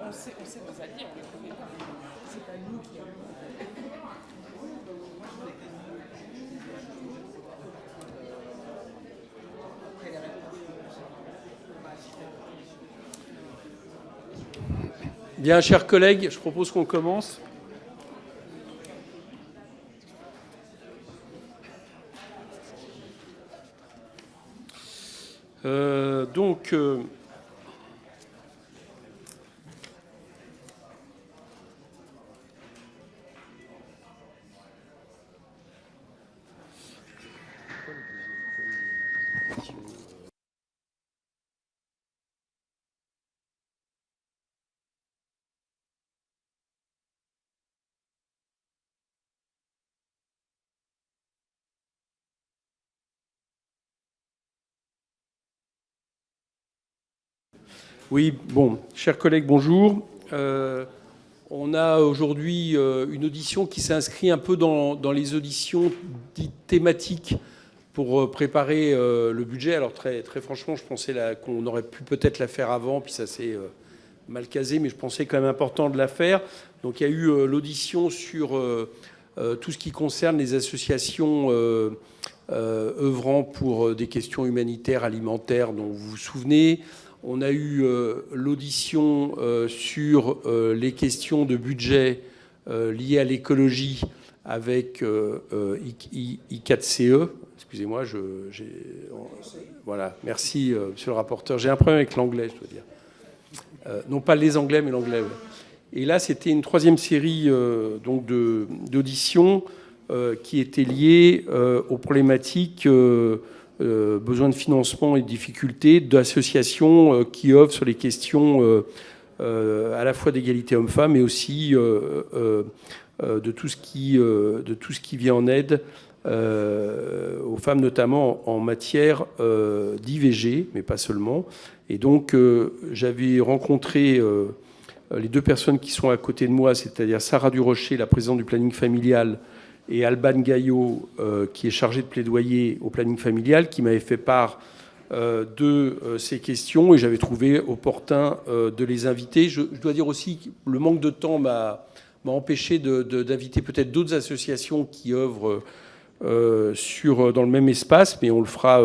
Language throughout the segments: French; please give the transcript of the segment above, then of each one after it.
On sait nos alliés, on les connaît pas. C'est pas nous qui avons. Bien, chers collègues, je propose qu'on commence. Donc, oui, bon, chers collègues, bonjour. On a aujourd'hui une audition qui s'inscrit un peu dans les auditions dites thématiques pour préparer le budget. Alors très franchement, je pensais qu'on aurait pu peut-être la faire avant, puis ça s'est mal casé, mais je pensais quand même important de la faire. Donc il y a eu l'audition sur tout ce qui concerne les associations œuvrant pour des questions humanitaires, alimentaires, dont vous vous souvenez. On a eu l'audition sur les questions de budget liées à l'écologie avec I4CE. Excusez-moi, voilà, merci, monsieur le rapporteur. J'ai un problème avec l'anglais, je dois dire. Non pas les anglais, mais l'anglais. Et là, c'était une troisième série donc d'auditions qui étaient liées aux problématiques besoin de financement et de difficultés d'associations qui œuvrent sur les questions à la fois d'égalité homme-femme, mais aussi de tout ce qui vient en aide aux femmes, notamment en matière d'IVG, mais pas seulement. Et donc, j'avais rencontré les deux personnes qui sont à côté de moi, c'est-à-dire Sarah Durocher, la présidente du planning familial, et Alban Gaillot, qui est chargé de plaidoyer au planning familial, qui m'avait fait part de ces questions, et j'avais trouvé opportun de les inviter. Je dois dire aussi que le manque de temps m'a empêché d'inviter peut-être d'autres associations qui œuvrent dans le même espace, mais on le fera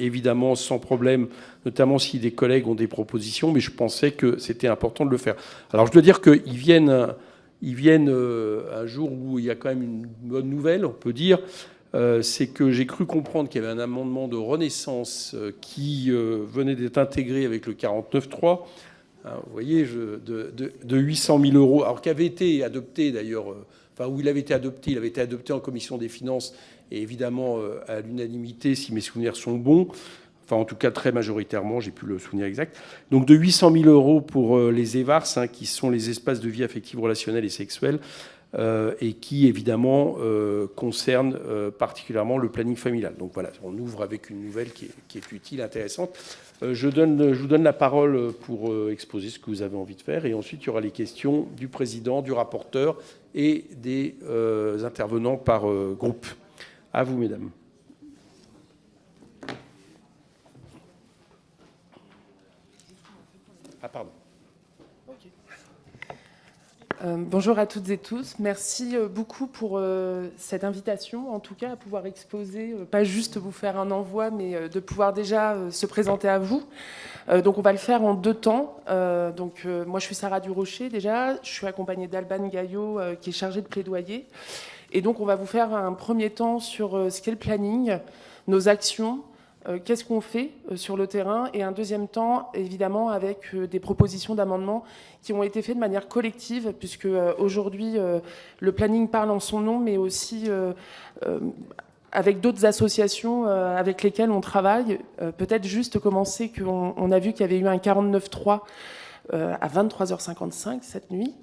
évidemment sans problème, notamment si des collègues ont des propositions, mais je pensais que c'était important de le faire. Alors je dois dire qu'ils viennent un jour où il y a quand même une bonne nouvelle, on peut dire. C'est que j'ai cru comprendre qu'il y avait un amendement de Renaissance qui venait d'être intégré avec le 49.3. Hein, vous voyez, de 800 000 euros, alors qui avait été adopté d'ailleurs, où il avait été adopté en commission des finances, et évidemment à l'unanimité, si mes souvenirs sont bons. Enfin, en tout cas, très majoritairement, j'ai plus le souvenir exact. Donc, de 800 000 euros pour les EVARS, hein, qui sont les espaces de vie affective, relationnelle et sexuelle, et qui, évidemment, concernent particulièrement le planning familial. Donc, voilà, on ouvre avec une nouvelle qui est utile, intéressante. Je vous donne la parole pour exposer ce que vous avez envie de faire. Et ensuite, il y aura les questions du président, du rapporteur et des intervenants par groupe. À vous, mesdames. Ah, pardon. Bonjour à toutes et tous. Merci beaucoup pour cette invitation, en tout cas, à pouvoir exposer, pas juste vous faire un envoi, mais de pouvoir déjà se présenter à vous. Donc, on va le faire en deux temps. Moi, je suis Sarah Durocher, déjà. Je suis accompagnée d'Alban Gaillot, qui est chargé de plaidoyer. Et donc, on va vous faire un premier temps sur ce qu'est le planning, nos actions, qu'est-ce qu'on fait sur le terrain, et un deuxième temps, évidemment, avec des propositions d'amendements qui ont été faites de manière collective, puisque aujourd'hui, le planning parle en son nom, mais aussi avec d'autres associations avec lesquelles on travaille. Peut-être juste commencer qu'on a vu qu'il y avait eu un 49.3 à 23h55 cette nuit,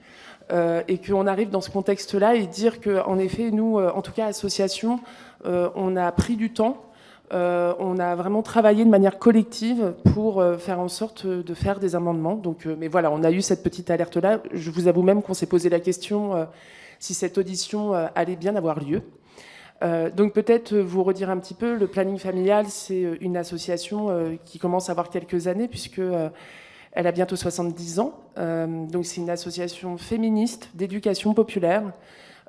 et qu'on arrive dans ce contexte-là et dire qu'en effet, nous, en tout cas, association, on a pris du temps. On a vraiment travaillé de manière collective pour faire en sorte de faire des amendements. Donc, mais voilà, on a eu cette petite alerte-là. Je vous avoue même qu'on s'est posé la question si cette audition allait bien avoir lieu. Donc peut-être vous redire un petit peu, le planning familial, c'est une association qui commence à avoir quelques années, puisque elle a bientôt 70 ans. Donc c'est une association féministe d'éducation populaire,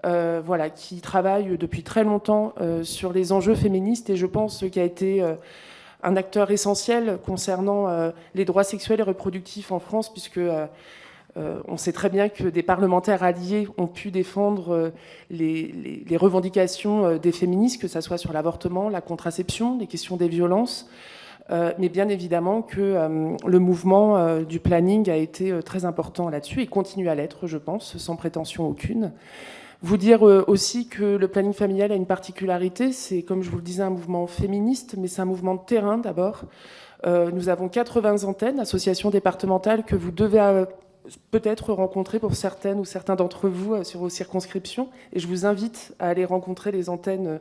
voilà, qui travaille depuis très longtemps sur les enjeux féministes, et je pense qu'il a été un acteur essentiel concernant les droits sexuels et reproductifs en France, puisque on sait très bien que des parlementaires alliés ont pu défendre les revendications des féministes, que ce soit sur l'avortement, la contraception, les questions des violences, mais bien évidemment que le mouvement du planning a été très important là-dessus et continue à l'être, je pense, sans prétention aucune. Vous dire aussi que le planning familial a une particularité, c'est, comme je vous le disais, un mouvement féministe, mais c'est un mouvement de terrain d'abord. Nous avons 80 antennes, associations départementales, que vous devez peut-être rencontrer pour certaines ou certains d'entre vous sur vos circonscriptions. Et je vous invite à aller rencontrer les antennes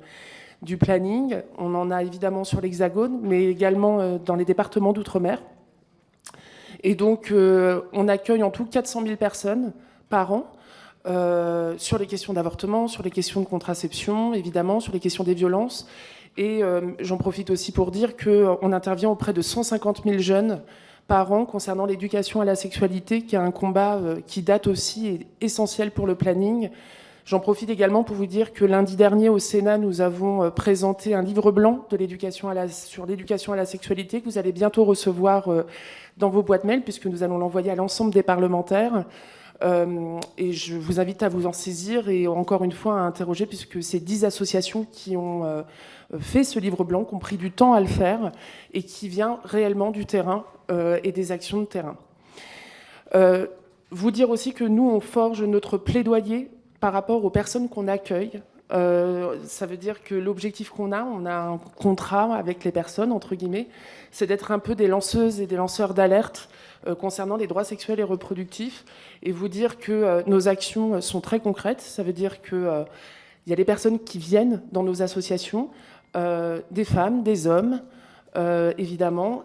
du planning. On en a évidemment sur l'Hexagone, mais également dans les départements d'outre-mer. Et donc, on accueille en tout 400 000 personnes par an sur les questions d'avortement, sur les questions de contraception, évidemment, sur les questions des violences. Et j'en profite aussi pour dire qu'on intervient auprès de 150 000 jeunes par an concernant l'éducation à la sexualité, qui est un combat qui date aussi et est essentiel pour le planning. J'en profite également pour vous dire que lundi dernier au Sénat, nous avons présenté un livre blanc de sur l'éducation à la sexualité que vous allez bientôt recevoir dans vos boîtes mail, puisque nous allons l'envoyer à l'ensemble des parlementaires. Et je vous invite à vous en saisir et encore une fois à interroger, puisque c'est 10 associations qui ont fait ce livre blanc, qui ont pris du temps à le faire et qui vient réellement du terrain et des actions de terrain. Vous dire aussi que nous, on forge notre plaidoyer par rapport aux personnes qu'on accueille. Ça veut dire que l'objectif qu'on a, on a un contrat avec les personnes, entre guillemets, c'est d'être un peu des lanceuses et des lanceurs d'alerte concernant les droits sexuels et reproductifs, et vous dire que nos actions sont très concrètes. Ça veut dire qu'il y a des personnes qui viennent dans nos associations, des femmes, des hommes, évidemment,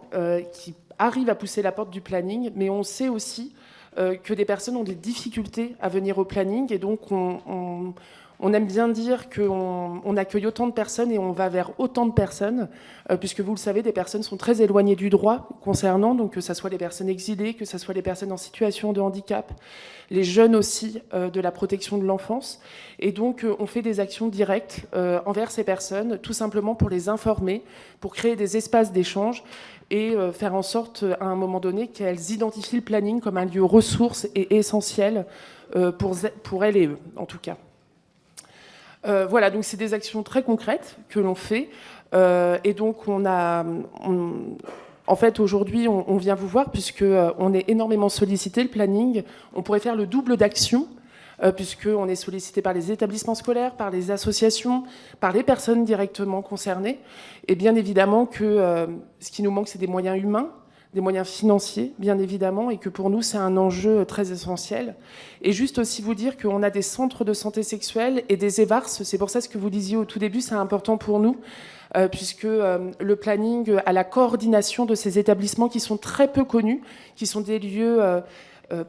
qui arrivent à pousser la porte du planning, mais on sait aussi que des personnes ont des difficultés à venir au planning, et donc on aime bien dire qu'on accueille autant de personnes et on va vers autant de personnes, puisque vous le savez, des personnes sont très éloignées du droit concernant, donc que ce soit les personnes exilées, que ce soit les personnes en situation de handicap, les jeunes aussi, de la protection de l'enfance. Et donc on fait des actions directes envers ces personnes, tout simplement pour les informer, pour créer des espaces d'échange et faire en sorte, à un moment donné, qu'elles identifient le planning comme un lieu ressource et essentiel pour elles et eux, en tout cas. Voilà, donc c'est des actions très concrètes que l'on fait. Et donc en fait, aujourd'hui, on vient vous voir puisqu'on est énormément sollicité, le planning. On pourrait faire le double d'action, puisqu'on est sollicité par les établissements scolaires, par les associations, par les personnes directement concernées. Et bien évidemment que ce qui nous manque, c'est des moyens humains, des moyens financiers, bien évidemment, et que pour nous, c'est un enjeu très essentiel. Et juste aussi vous dire qu'on a des centres de santé sexuelle et des EVARS. C'est pour ça ce que vous disiez au tout début, c'est important pour nous, puisque le planning a la coordination de ces établissements qui sont très peu connus, qui sont des lieux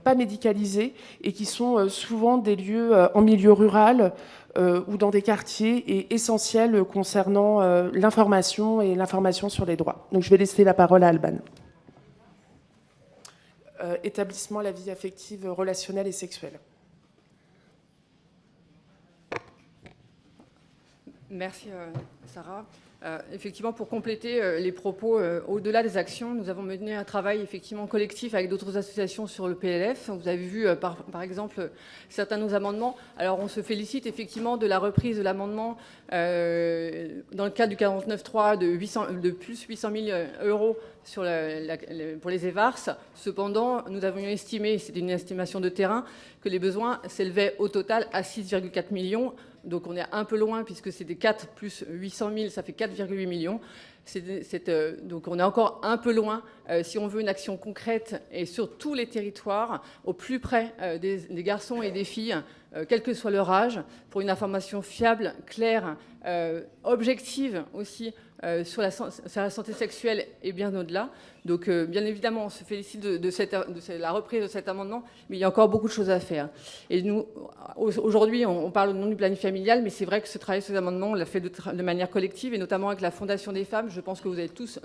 pas médicalisés et qui sont souvent des lieux en milieu rural ou dans des quartiers et essentiels concernant l'information et l'information sur les droits. Donc je vais laisser la parole à Alban. Établissement à la vie affective, relationnelle et sexuelle. Merci Sarah. Effectivement, pour compléter les propos, au-delà des actions, nous avons mené un travail effectivement collectif avec d'autres associations sur le PLF. Vous avez vu par exemple certains de nos amendements. Alors on se félicite effectivement de la reprise de l'amendement dans le cadre du 49.3 de plus 800 000 euros pour les EVARS. Cependant, nous avions estimé, c'était une estimation de terrain, que les besoins s'élevaient au total à 6,4 millions. Donc on est un peu loin puisque c'est des 4 plus 800 000, ça fait 4,8 millions. Donc on est encore un peu loin si on veut une action concrète et sur tous les territoires, au plus près des garçons et des filles, quel que soit leur âge, pour une information fiable, claire, objective aussi sur la santé sexuelle et bien au-delà. Donc, bien évidemment, on se félicite de la reprise de cet amendement, mais il y a encore beaucoup de choses à faire. Et nous, aujourd'hui, on parle au nom du planning familial, mais c'est vrai que ce travail sur ces amendements, on l'a fait de manière collective, et notamment avec la Fondation des femmes. Je pense que vous avez tous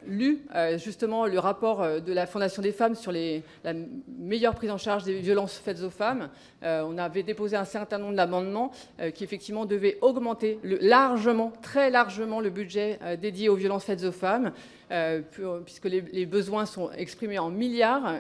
lu justement le rapport de la Fondation des femmes sur la meilleure prise en charge des violences faites aux femmes. On avait déposé un certain nombre d'amendements qui effectivement devaient augmenter très largement le budget dédié aux violences faites aux femmes, puisque les besoins sont exprimés en milliards,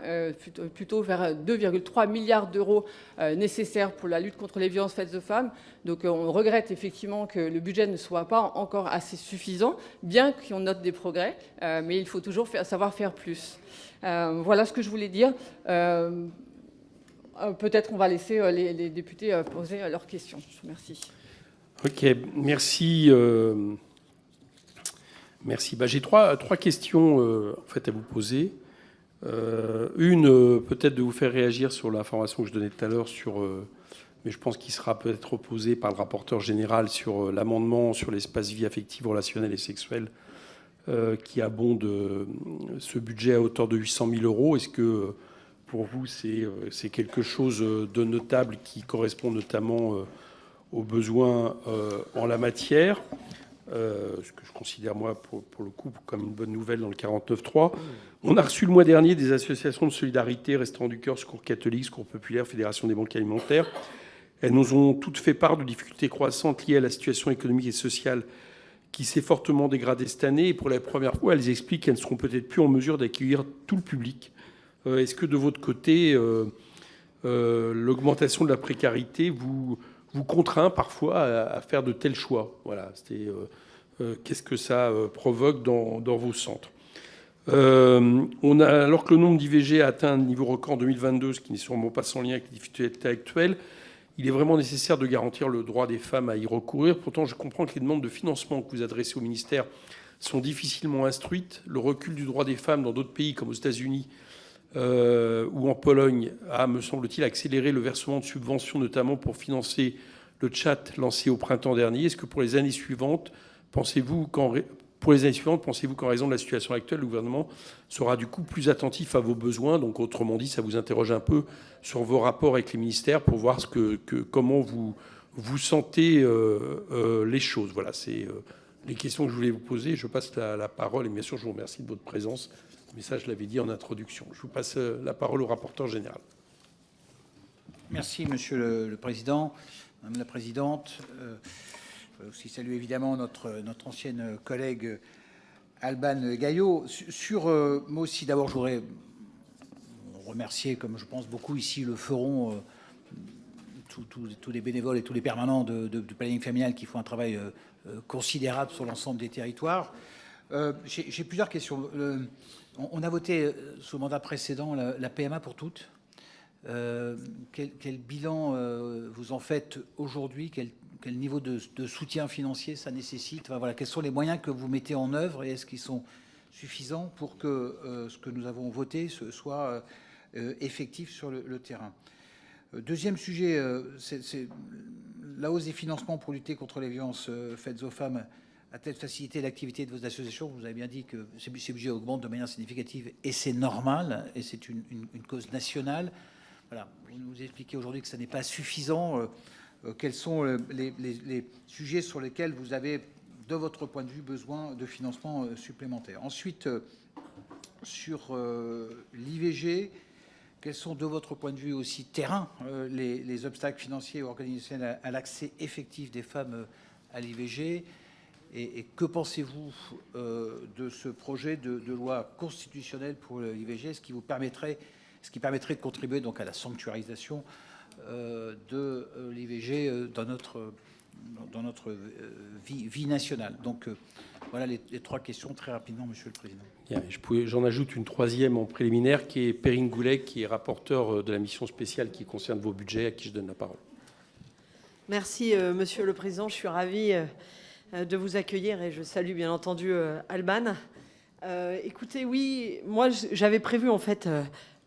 plutôt vers 2,3 milliards d'euros nécessaires pour la lutte contre les violences faites aux femmes. Donc on regrette effectivement que le budget ne soit pas encore assez suffisant, bien qu'on note des progrès, mais il faut toujours savoir faire plus. Voilà ce que je voulais dire. Peut-être on va laisser les députés poser leurs questions. Merci. Ok, merci. Merci. J'ai trois questions en fait, à vous poser. Une, peut-être de vous faire réagir sur l'information que je donnais tout à l'heure mais je pense qu'il sera peut-être opposé par le rapporteur général sur l'amendement sur l'espace vie affective, relationnelle et sexuelle qui abonde ce budget à hauteur de 800 000 euros. Est-ce que pour vous, c'est quelque chose de notable qui correspond notamment aux besoins en la matière, ce que je considère, moi, pour le coup, comme une bonne nouvelle dans le 49.3. On a reçu le mois dernier des associations de solidarité, Restaurants du Cœur, Secours catholique, Secours populaire, Fédération des banques alimentaires. Elles nous ont toutes fait part de difficultés croissantes liées à la situation économique et sociale qui s'est fortement dégradée cette année. Et pour la première fois, elles expliquent qu'elles ne seront peut-être plus en mesure d'accueillir tout le public. Est-ce que de votre côté, l'augmentation de la précarité vous contraint parfois à faire de tels choix? Voilà, qu'est-ce que ça provoque dans vos centres? Alors que le nombre d'IVG a atteint un niveau record en 2022, ce qui n'est sûrement pas sans lien avec les difficultés actuelles, il est vraiment nécessaire de garantir le droit des femmes à y recourir. Pourtant, je comprends que les demandes de financement que vous adressez au ministère sont difficilement instruites. Le recul du droit des femmes dans d'autres pays, comme aux États-Unis ou en Pologne, a, me semble-t-il, accéléré le versement de subventions, notamment pour financer le chat lancé au printemps dernier. Est-ce que pour les années suivantes, pensez-vous qu'en raison de la situation actuelle, le gouvernement sera du coup plus attentif à vos besoins? Donc, autrement dit, ça vous interroge un peu sur vos rapports avec les ministères pour voir comment vous sentez les choses. Voilà, c'est les questions que je voulais vous poser. Je passe la parole et bien sûr, je vous remercie de votre présence. Mais ça, je l'avais dit en introduction. Je vous passe la parole au rapporteur général. Merci, Monsieur le Président. Madame la Présidente, je veux aussi saluer évidemment notre ancienne collègue Alban Gaillot. Moi aussi, d'abord, je voudrais remercier, comme je pense beaucoup ici le feront, tous les bénévoles et tous les permanents du planning familial qui font un travail considérable sur l'ensemble des territoires. J'ai plusieurs questions. On a voté sous le mandat précédent la PMA pour toutes. Quel bilan vous en faites aujourd'hui? Quel niveau de soutien financier ça nécessite? Enfin, voilà, quels sont les moyens que vous mettez en œuvre et est-ce qu'ils sont suffisants pour que ce que nous avons voté soit effectif sur le terrain? Deuxième sujet, c'est la hausse des financements pour lutter contre les violences faites aux femmes a-t-elle facilité l'activité de vos associations? Vous avez bien dit que ces budgets augmentent de manière significative et c'est normal et c'est une cause nationale. Voilà, vous nous expliquez aujourd'hui que ça n'est pas suffisant. Quels sont les sujets sur lesquels vous avez, de votre point de vue, besoin de financement supplémentaire? Ensuite, sur l'IVG, quels sont, de votre point de vue aussi terrain, les obstacles financiers et organisationnels à l'accès effectif des femmes à l'IVG? Et que pensez-vous de ce projet de loi constitutionnelle pour l'IVG, ce qui permettrait de contribuer donc à la sanctuarisation de l'IVG dans notre vie nationale? Donc voilà les trois questions très rapidement, Monsieur le Président. J'en ajoute une troisième en préliminaire qui est Perrine Goulet, qui est rapporteur de la mission spéciale qui concerne vos budgets, à qui je donne la parole. Merci, Monsieur le Président. Je suis ravie de vous accueillir et je salue bien entendu Alban. Écoutez, oui, moi j'avais prévu en fait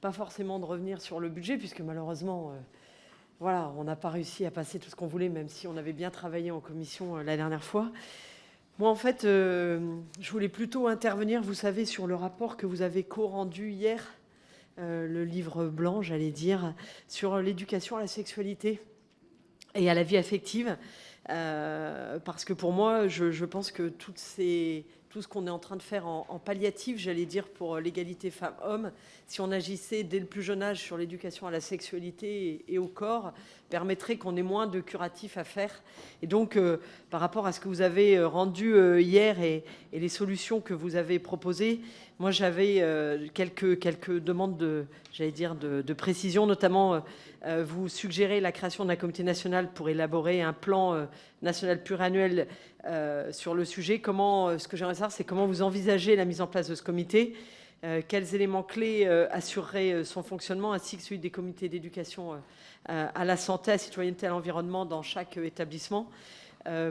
pas forcément de revenir sur le budget puisque malheureusement voilà, on n'a pas réussi à passer tout ce qu'on voulait, même si on avait bien travaillé en commission la dernière fois. Moi, en fait, je voulais plutôt intervenir, vous savez, sur le rapport que vous avez co-rendu hier, le livre blanc, j'allais dire, sur l'éducation à la sexualité et à la vie affective. Parce que pour moi, je pense que tout ce qu'on est en train de faire en palliatif, j'allais dire, pour l'égalité femmes-hommes, si on agissait dès le plus jeune âge sur l'éducation à la sexualité et au corps, permettrait qu'on ait moins de curatifs à faire. Et donc, par rapport à ce que vous avez rendu hier et les solutions que vous avez proposées, moi, j'avais quelques demandes de précision, notamment vous suggérez la création d'un comité national pour élaborer un plan national pluriannuel sur le sujet. Ce que j'aimerais savoir, c'est comment vous envisagez la mise en place de ce comité, quels éléments clés assureraient son fonctionnement, ainsi que celui des comités d'éducation à la santé, à la citoyenneté, à l'environnement dans chaque établissement.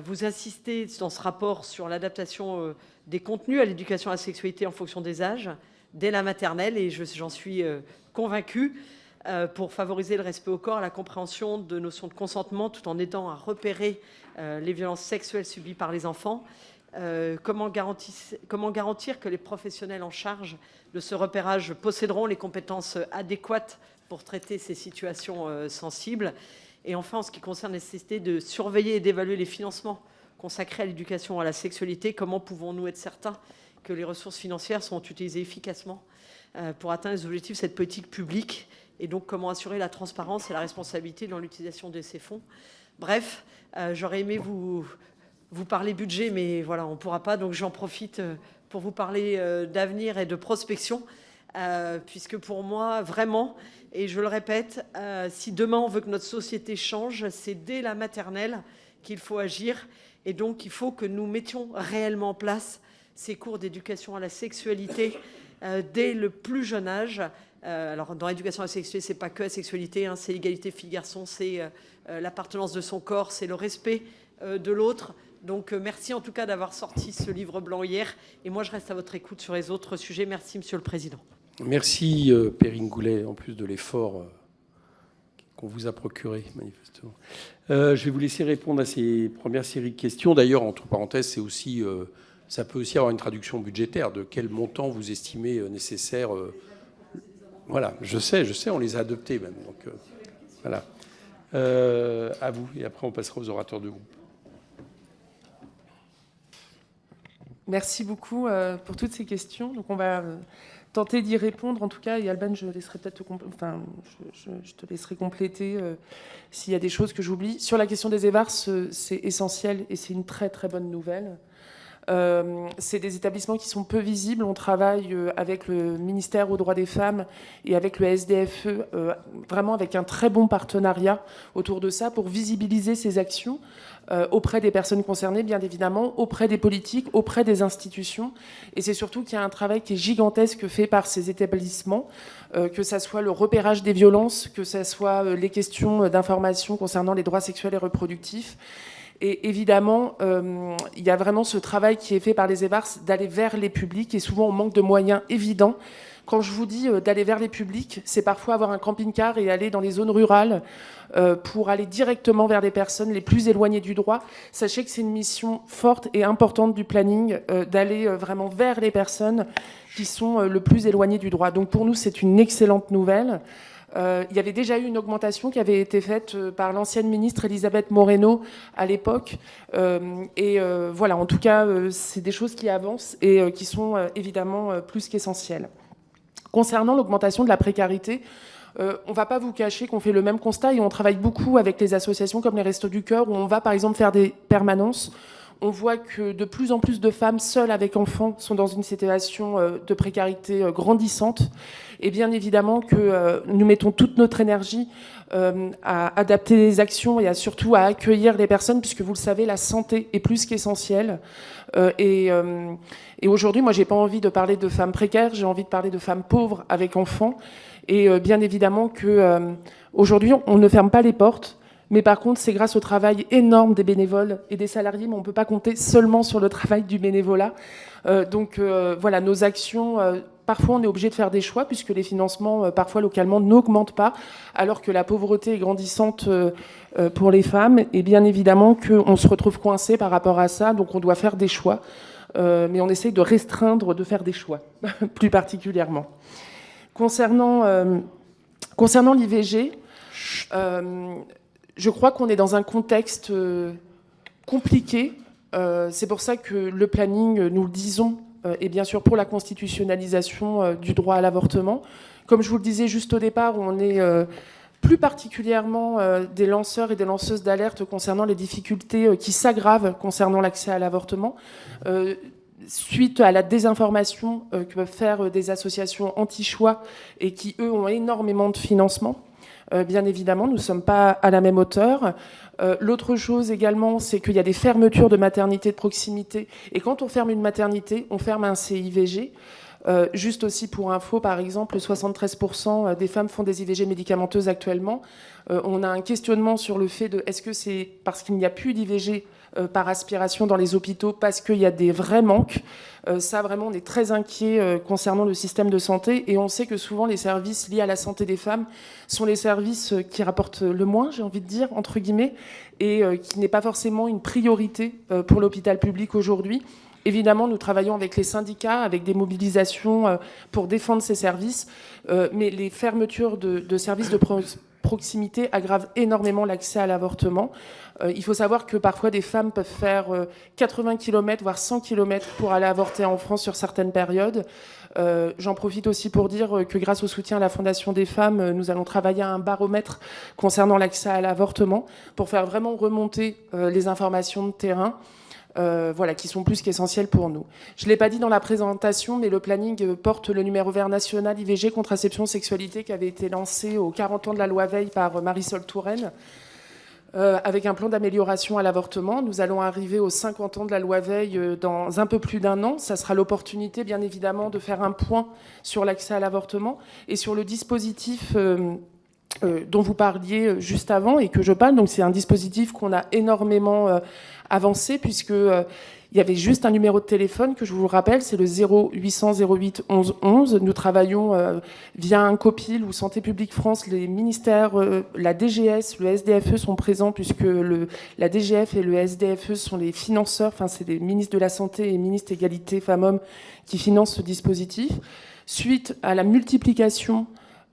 Vous insistez dans ce rapport sur l'adaptation des contenus à l'éducation à la sexualité en fonction des âges, dès la maternelle, et j'en suis convaincue, pour favoriser le respect au corps, la compréhension de notions de consentement, tout en aidant à repérer les violences sexuelles subies par les enfants. Comment garantir que les professionnels en charge de ce repérage posséderont les compétences adéquates pour traiter ces situations sensibles? Et enfin, en ce qui concerne la nécessité de surveiller et d'évaluer les financements consacrés à l'éducation à la sexualité, comment pouvons-nous être certains que les ressources financières sont utilisées efficacement pour atteindre les objectifs de cette politique publique? Et donc, comment assurer la transparence et la responsabilité dans l'utilisation de ces fonds? Bref, j'aurais aimé vous parler budget, mais voilà, on ne pourra pas. Donc, j'en profite pour vous parler d'avenir et de prospection, puisque pour moi, vraiment, et je le répète, si demain on veut que notre société change, c'est dès la maternelle qu'il faut agir. Et donc, il faut que nous mettions réellement en place ces cours d'éducation à la sexualité dès le plus jeune âge. Alors, dans l'éducation à la sexualité, ce n'est pas que la sexualité, c'est l'égalité filles-garçons, c'est l'appartenance de son corps, c'est le respect de l'autre. Donc, merci en tout cas d'avoir sorti ce livre blanc hier. Et moi, je reste à votre écoute sur les autres sujets. Merci, Monsieur le Président. Merci, Perrine Goulet, en plus de l'effort qu'on vous a procuré, manifestement. Je vais vous laisser répondre à ces premières séries de questions. D'ailleurs, entre parenthèses, c'est aussi, ça peut aussi avoir une traduction budgétaire. De quel montant vous estimez nécessaire Voilà, je sais, on les a adoptés même. Donc, voilà. À vous, et après on passera aux orateurs de groupe. Merci beaucoup pour toutes ces questions. Donc on va tenter d'y répondre en tout cas. Et Alban, je laisserai peut-être je te laisserai compléter s'il y a des choses que j'oublie. Sur la question des EVAR, c'est essentiel et c'est une très très bonne nouvelle. C'est des établissements qui sont peu visibles. On travaille avec le ministère aux droits des femmes et avec le SDFE, vraiment avec un très bon partenariat autour de ça pour visibiliser ces actions auprès des personnes concernées, bien évidemment, auprès des politiques, auprès des institutions. Et c'est surtout qu'il y a un travail qui est gigantesque fait par ces établissements, que ça soit le repérage des violences, que ça soit les questions d'information concernant les droits sexuels et reproductifs. Et évidemment, il y a vraiment ce travail qui est fait par les EVAR d'aller vers les publics, et souvent on manque de moyens évidents. Quand je vous dis d'aller vers les publics, c'est parfois avoir un camping-car et aller dans les zones rurales pour aller directement vers les personnes les plus éloignées du droit. Sachez que c'est une mission forte et importante du planning d'aller vraiment vers les personnes qui sont le plus éloignées du droit. Donc pour nous, c'est une excellente nouvelle. Il y avait déjà eu une augmentation qui avait été faite par l'ancienne ministre Elisabeth Moreno à l'époque. Voilà, en tout cas, c'est des choses qui avancent et qui sont évidemment plus qu'essentielles. Concernant l'augmentation de la précarité, on ne va pas vous cacher qu'on fait le même constat et on travaille beaucoup avec les associations comme les Restos du Cœur, où on va par exemple faire des permanences. On voit que de plus en plus de femmes seules avec enfants sont dans une situation de précarité grandissante. Et bien évidemment que nous mettons toute notre énergie à adapter les actions et surtout à accueillir les personnes, puisque vous le savez, la santé est plus qu'essentielle. Et aujourd'hui, moi, j'ai pas envie de parler de femmes précaires, j'ai envie de parler de femmes pauvres avec enfants. Et bien évidemment que aujourd'hui, on ne ferme pas les portes. Mais par contre, c'est grâce au travail énorme des bénévoles et des salariés, mais on ne peut pas compter seulement sur le travail du bénévolat. Donc voilà, nos actions parfois on est obligé de faire des choix puisque les financements parfois localement n'augmentent pas, alors que la pauvreté est grandissante pour les femmes, et bien évidemment qu'on se retrouve coincé par rapport à ça, donc on doit faire des choix, mais on essaye de restreindre, de faire des choix, plus particulièrement. Concernant l'IVG, je crois qu'on est dans un contexte compliqué. C'est pour ça que le planning, nous le disons, est bien sûr pour la constitutionnalisation du droit à l'avortement. Comme je vous le disais juste au départ, on est plus particulièrement des lanceurs et des lanceuses d'alerte concernant les difficultés qui s'aggravent concernant l'accès à l'avortement. Suite à la désinformation que peuvent faire des associations anti-choix et qui, eux, ont énormément de financement. Bien évidemment, nous ne sommes pas à la même hauteur. L'autre chose également, c'est qu'il y a des fermetures de maternités de proximité. Et quand on ferme une maternité, on ferme un CIVG. Juste aussi pour info, par exemple, 73% des femmes font des IVG médicamenteuses actuellement. On a un questionnement sur le fait de est-ce que c'est parce qu'il n'y a plus d'IVG par aspiration dans les hôpitaux, parce qu'il y a des vrais manques. Ça, vraiment, on est très inquiet concernant le système de santé. Et on sait que souvent, les services liés à la santé des femmes sont les services qui rapportent le moins, j'ai envie de dire, entre guillemets, et qui n'est pas forcément une priorité pour l'hôpital public aujourd'hui. Évidemment, nous travaillons avec les syndicats, avec des mobilisations pour défendre ces services, mais les fermetures de services de proximité aggravent énormément l'accès à l'avortement. Il faut savoir que parfois des femmes peuvent faire 80 km, voire 100 km pour aller avorter en France sur certaines périodes. J'en profite aussi pour dire que grâce au soutien à la Fondation des femmes, nous allons travailler à un baromètre concernant l'accès à l'avortement pour faire vraiment remonter les informations de terrain. Voilà, qui sont plus qu'essentielles pour nous. Je ne l'ai pas dit dans la présentation, mais le planning porte le numéro vert national IVG, contraception, sexualité, qui avait été lancé aux 40 ans de la loi Veil par Marisol Touraine, avec un plan d'amélioration à l'avortement. Nous allons arriver aux 50 ans de la loi Veil dans un peu plus d'un an. Ça sera l'opportunité, bien évidemment, de faire un point sur l'accès à l'avortement et sur le dispositif dont vous parliez juste avant et que je parle. Donc c'est un dispositif qu'on a énormément avancé puisque il y avait juste un numéro de téléphone que je vous rappelle, c'est le 0800 08 11 11. Nous travaillons via un COPIL ou Santé publique France. Les ministères, la DGS, le SDFE sont présents puisque la DGF et le SDFE sont les financeurs, enfin c'est les ministres de la Santé et ministres égalité femmes-hommes qui financent ce dispositif. Suite à la multiplication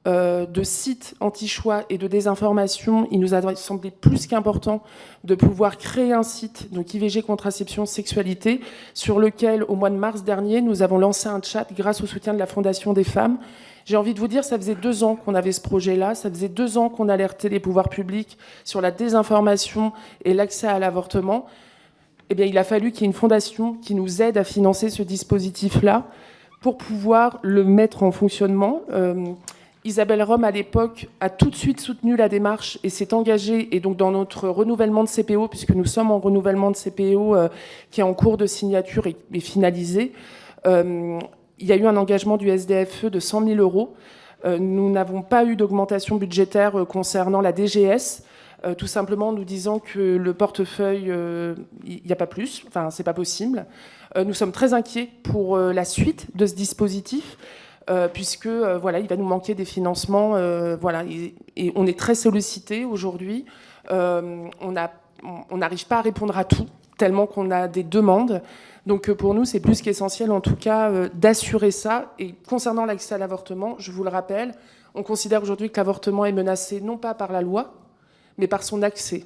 de sites anti-choix et de désinformation, il nous a semblé plus qu'important de pouvoir créer un site, donc IVG Contraception Sexualité, sur lequel, au mois de mars dernier, nous avons lancé un chat grâce au soutien de la Fondation des femmes. J'ai envie de vous dire, ça faisait 2 ans qu'on avait ce projet-là, ça faisait 2 ans qu'on alertait les pouvoirs publics sur la désinformation et l'accès à l'avortement. Eh bien, il a fallu qu'il y ait une fondation qui nous aide à financer ce dispositif-là pour pouvoir le mettre en fonctionnement. Isabelle Rome, à l'époque, a tout de suite soutenu la démarche et s'est engagée, et donc dans notre renouvellement de CPO, puisque nous sommes en renouvellement de CPO qui est en cours de signature et finalisé, il y a eu un engagement du SDFE de 100 000 euros. Nous n'avons pas eu d'augmentation budgétaire concernant la DGS, tout simplement en nous disant que le portefeuille, il n'y a pas plus, enfin, c'est pas possible. Nous sommes très inquiets pour la suite de ce dispositif. Puisque voilà, il va nous manquer des financements, voilà, et on est très sollicité aujourd'hui. On n'arrive pas à répondre à tout, tellement qu'on a des demandes. Donc pour nous, c'est plus qu'essentiel, en tout cas, d'assurer ça. Et concernant l'accès à l'avortement, je vous le rappelle, on considère aujourd'hui que l'avortement est menacé non pas par la loi, mais par son accès.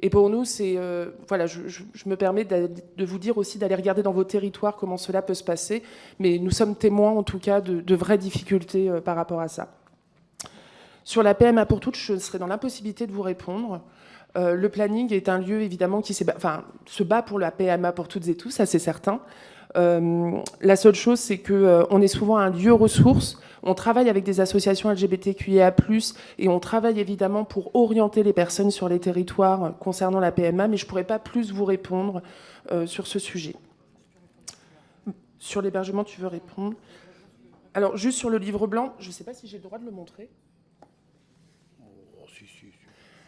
Et pour nous, c'est voilà, je me permets de vous dire aussi d'aller regarder dans vos territoires comment cela peut se passer. Mais nous sommes témoins, en tout cas, de vraies difficultés par rapport à ça. Sur la PMA pour toutes, je serai dans l'impossibilité de vous répondre. Le planning est un lieu, évidemment, qui se bat pour la PMA pour toutes et tous, ça c'est certain. La seule chose, c'est qu'on est souvent un lieu ressource. On travaille avec des associations LGBTQIA+, et on travaille évidemment pour orienter les personnes sur les territoires concernant la PMA, mais je ne pourrais pas plus vous répondre sur ce sujet. Sur l'hébergement, tu veux répondre? Alors, juste sur le livre blanc, je ne sais pas si j'ai le droit de le montrer.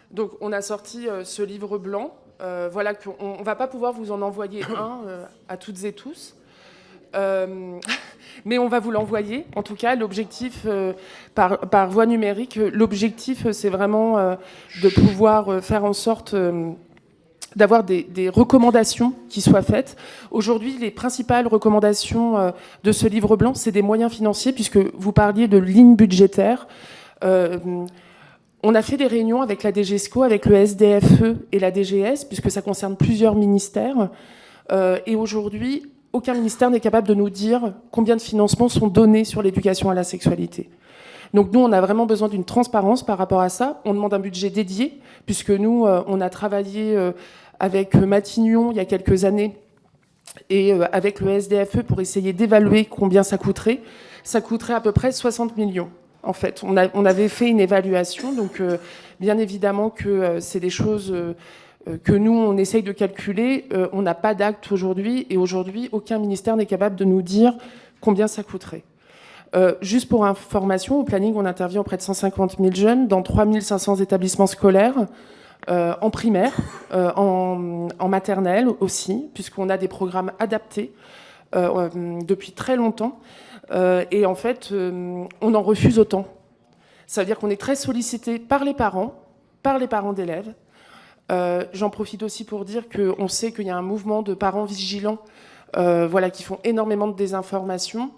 Donc, on a sorti ce livre blanc. Voilà, on ne va pas pouvoir vous en envoyer un à toutes et tous. Mais on va vous l'envoyer. En tout cas, l'objectif, par voie numérique, l'objectif, c'est vraiment de pouvoir faire en sorte d'avoir des recommandations qui soient faites. Aujourd'hui, les principales recommandations de ce livre blanc, c'est des moyens financiers, puisque vous parliez de lignes budgétaires. On a fait des réunions avec la DGESCO, avec le SDFE et la DGS, puisque ça concerne plusieurs ministères. Et aujourd'hui, aucun ministère n'est capable de nous dire combien de financements sont donnés sur l'éducation à la sexualité. Donc nous, on a vraiment besoin d'une transparence par rapport à ça. On demande un budget dédié, puisque nous, on a travaillé avec Matignon il y a quelques années et avec le SDFE pour essayer d'évaluer combien ça coûterait. Ça coûterait à peu près 60 millions. En fait, on avait fait une évaluation, donc bien évidemment que c'est des choses que nous, on essaye de calculer. On n'a pas d'acte aujourd'hui, et aujourd'hui, aucun ministère n'est capable de nous dire combien ça coûterait. Juste pour information, au planning, on intervient auprès de 150 000 jeunes dans 3 500 établissements scolaires, en primaire, en maternelle aussi, puisqu'on a des programmes adaptés depuis très longtemps. Et en fait, on en refuse autant. Ça veut dire qu'on est très sollicité par les parents d'élèves. J'en profite aussi pour dire qu'on sait qu'il y a un mouvement de parents vigilants qui font énormément de désinformation.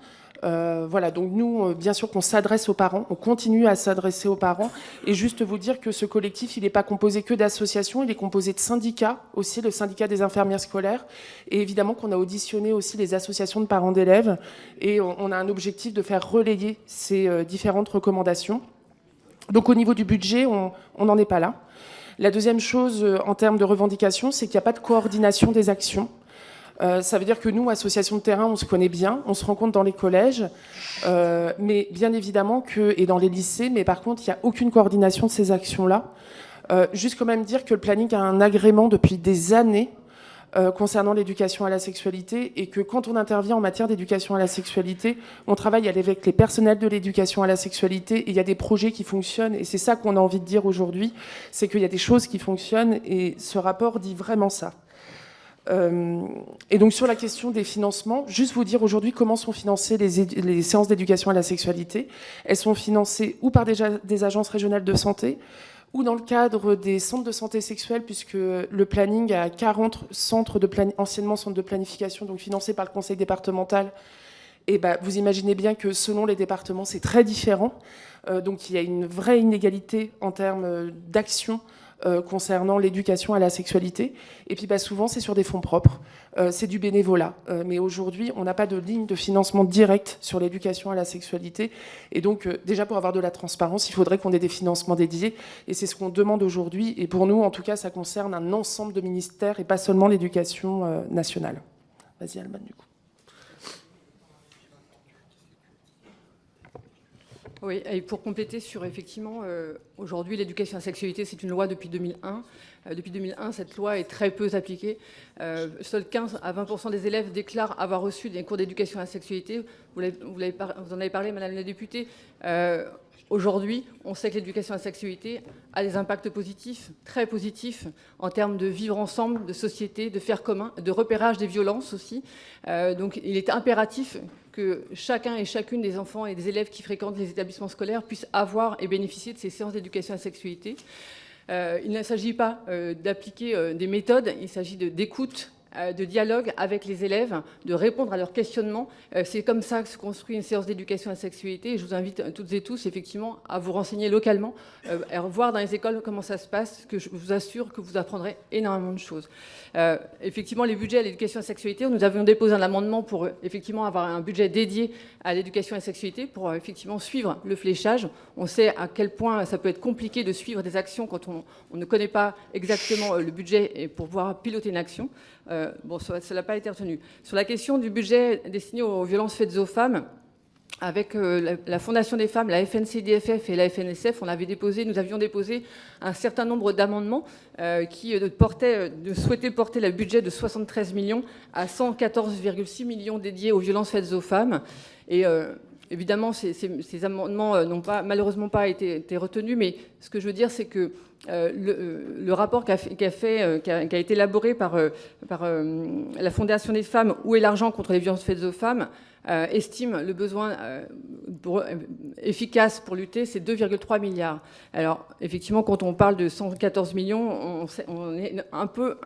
Donc nous, bien sûr qu'on s'adresse aux parents, on continue à s'adresser aux parents, et juste vous dire que ce collectif, il n'est pas composé que d'associations, il est composé de syndicats, aussi le syndicat des infirmières scolaires, et évidemment qu'on a auditionné aussi les associations de parents d'élèves, et on a un objectif de faire relayer ces différentes recommandations. Donc au niveau du budget, on n'en est pas là. La deuxième chose, en termes de revendication, c'est qu'il n'y a pas de coordination des actions. Ça veut dire que nous, associations de terrain, on se connaît bien, on se rencontre dans les collèges, mais bien évidemment et dans les lycées, mais par contre, il n'y a aucune coordination de ces actions-là. Juste quand même dire que le planning a un agrément depuis des années concernant l'éducation à la sexualité, et que quand on intervient en matière d'éducation à la sexualité, on travaille avec les personnels de l'éducation à la sexualité, et il y a des projets qui fonctionnent, et c'est ça qu'on a envie de dire aujourd'hui, c'est qu'il y a des choses qui fonctionnent, et ce rapport dit vraiment ça. Et donc sur la question des financements, juste vous dire aujourd'hui comment sont financées les séances d'éducation à la sexualité. Elles sont financées ou par des agences régionales de santé, ou dans le cadre des centres de santé sexuelle, puisque le planning a 40 anciennement centres de planification, donc financés par le conseil départemental. Et vous imaginez bien que selon les départements, c'est très différent. Donc il y a une vraie inégalité en termes d'action concernant l'éducation à la sexualité. Et puis souvent, c'est sur des fonds propres. C'est du bénévolat. Mais aujourd'hui, on n'a pas de ligne de financement direct sur l'éducation à la sexualité. Et donc, déjà, pour avoir de la transparence, il faudrait qu'on ait des financements dédiés. Et c'est ce qu'on demande aujourd'hui. Et pour nous, en tout cas, ça concerne un ensemble de ministères et pas seulement l'éducation nationale. Vas-y, Alban, du coup. Oui, et pour compléter sur, effectivement, aujourd'hui, l'éducation à la sexualité, c'est une loi depuis 2001. Depuis 2001, cette loi est très peu appliquée. Seuls 15 à 20% des élèves déclarent avoir reçu des cours d'éducation à la sexualité. Vous en avez parlé, Madame la députée. Aujourd'hui, on sait que l'éducation à la sexualité a des impacts positifs, très positifs, en termes de vivre ensemble, de société, de faire commun, de repérage des violences aussi. Donc il est impératif que chacun et chacune des enfants et des élèves qui fréquentent les établissements scolaires puissent avoir et bénéficier de ces séances d'éducation à la sexualité. Il ne s'agit pas d'appliquer des méthodes, il s'agit d'écoute, de dialogue avec les élèves, de répondre à leurs questionnements. C'est comme ça que se construit une séance d'éducation à la sexualité. Et je vous invite toutes et tous, effectivement, à vous renseigner localement, à voir dans les écoles comment ça se passe, que je vous assure que vous apprendrez énormément de choses. Effectivement, les budgets à l'éducation à la sexualité, nous avions déposé un amendement pour effectivement avoir un budget dédié à l'éducation à la sexualité, pour effectivement suivre le fléchage. On sait à quel point ça peut être compliqué de suivre des actions quand on ne connaît pas exactement le budget et pour pouvoir piloter une action. Ça n'a pas été retenu. Sur la question du budget destiné aux violences faites aux femmes, avec la Fondation des femmes, la FNCDFF et la FNSF, nous avions déposé un certain nombre d'amendements qui souhaitaient porter le budget de 73 millions à 114,6 millions dédiés aux violences faites aux femmes. Et évidemment, ces amendements n'ont malheureusement pas été retenus, mais ce que je veux dire, c'est que le rapport qui a été élaboré par la Fondation des femmes, Où est l'argent contre les violences faites aux femmes, estime le besoin efficace pour lutter, c'est 2,3 milliards. Alors, effectivement, quand on parle de 114 millions, on est un peu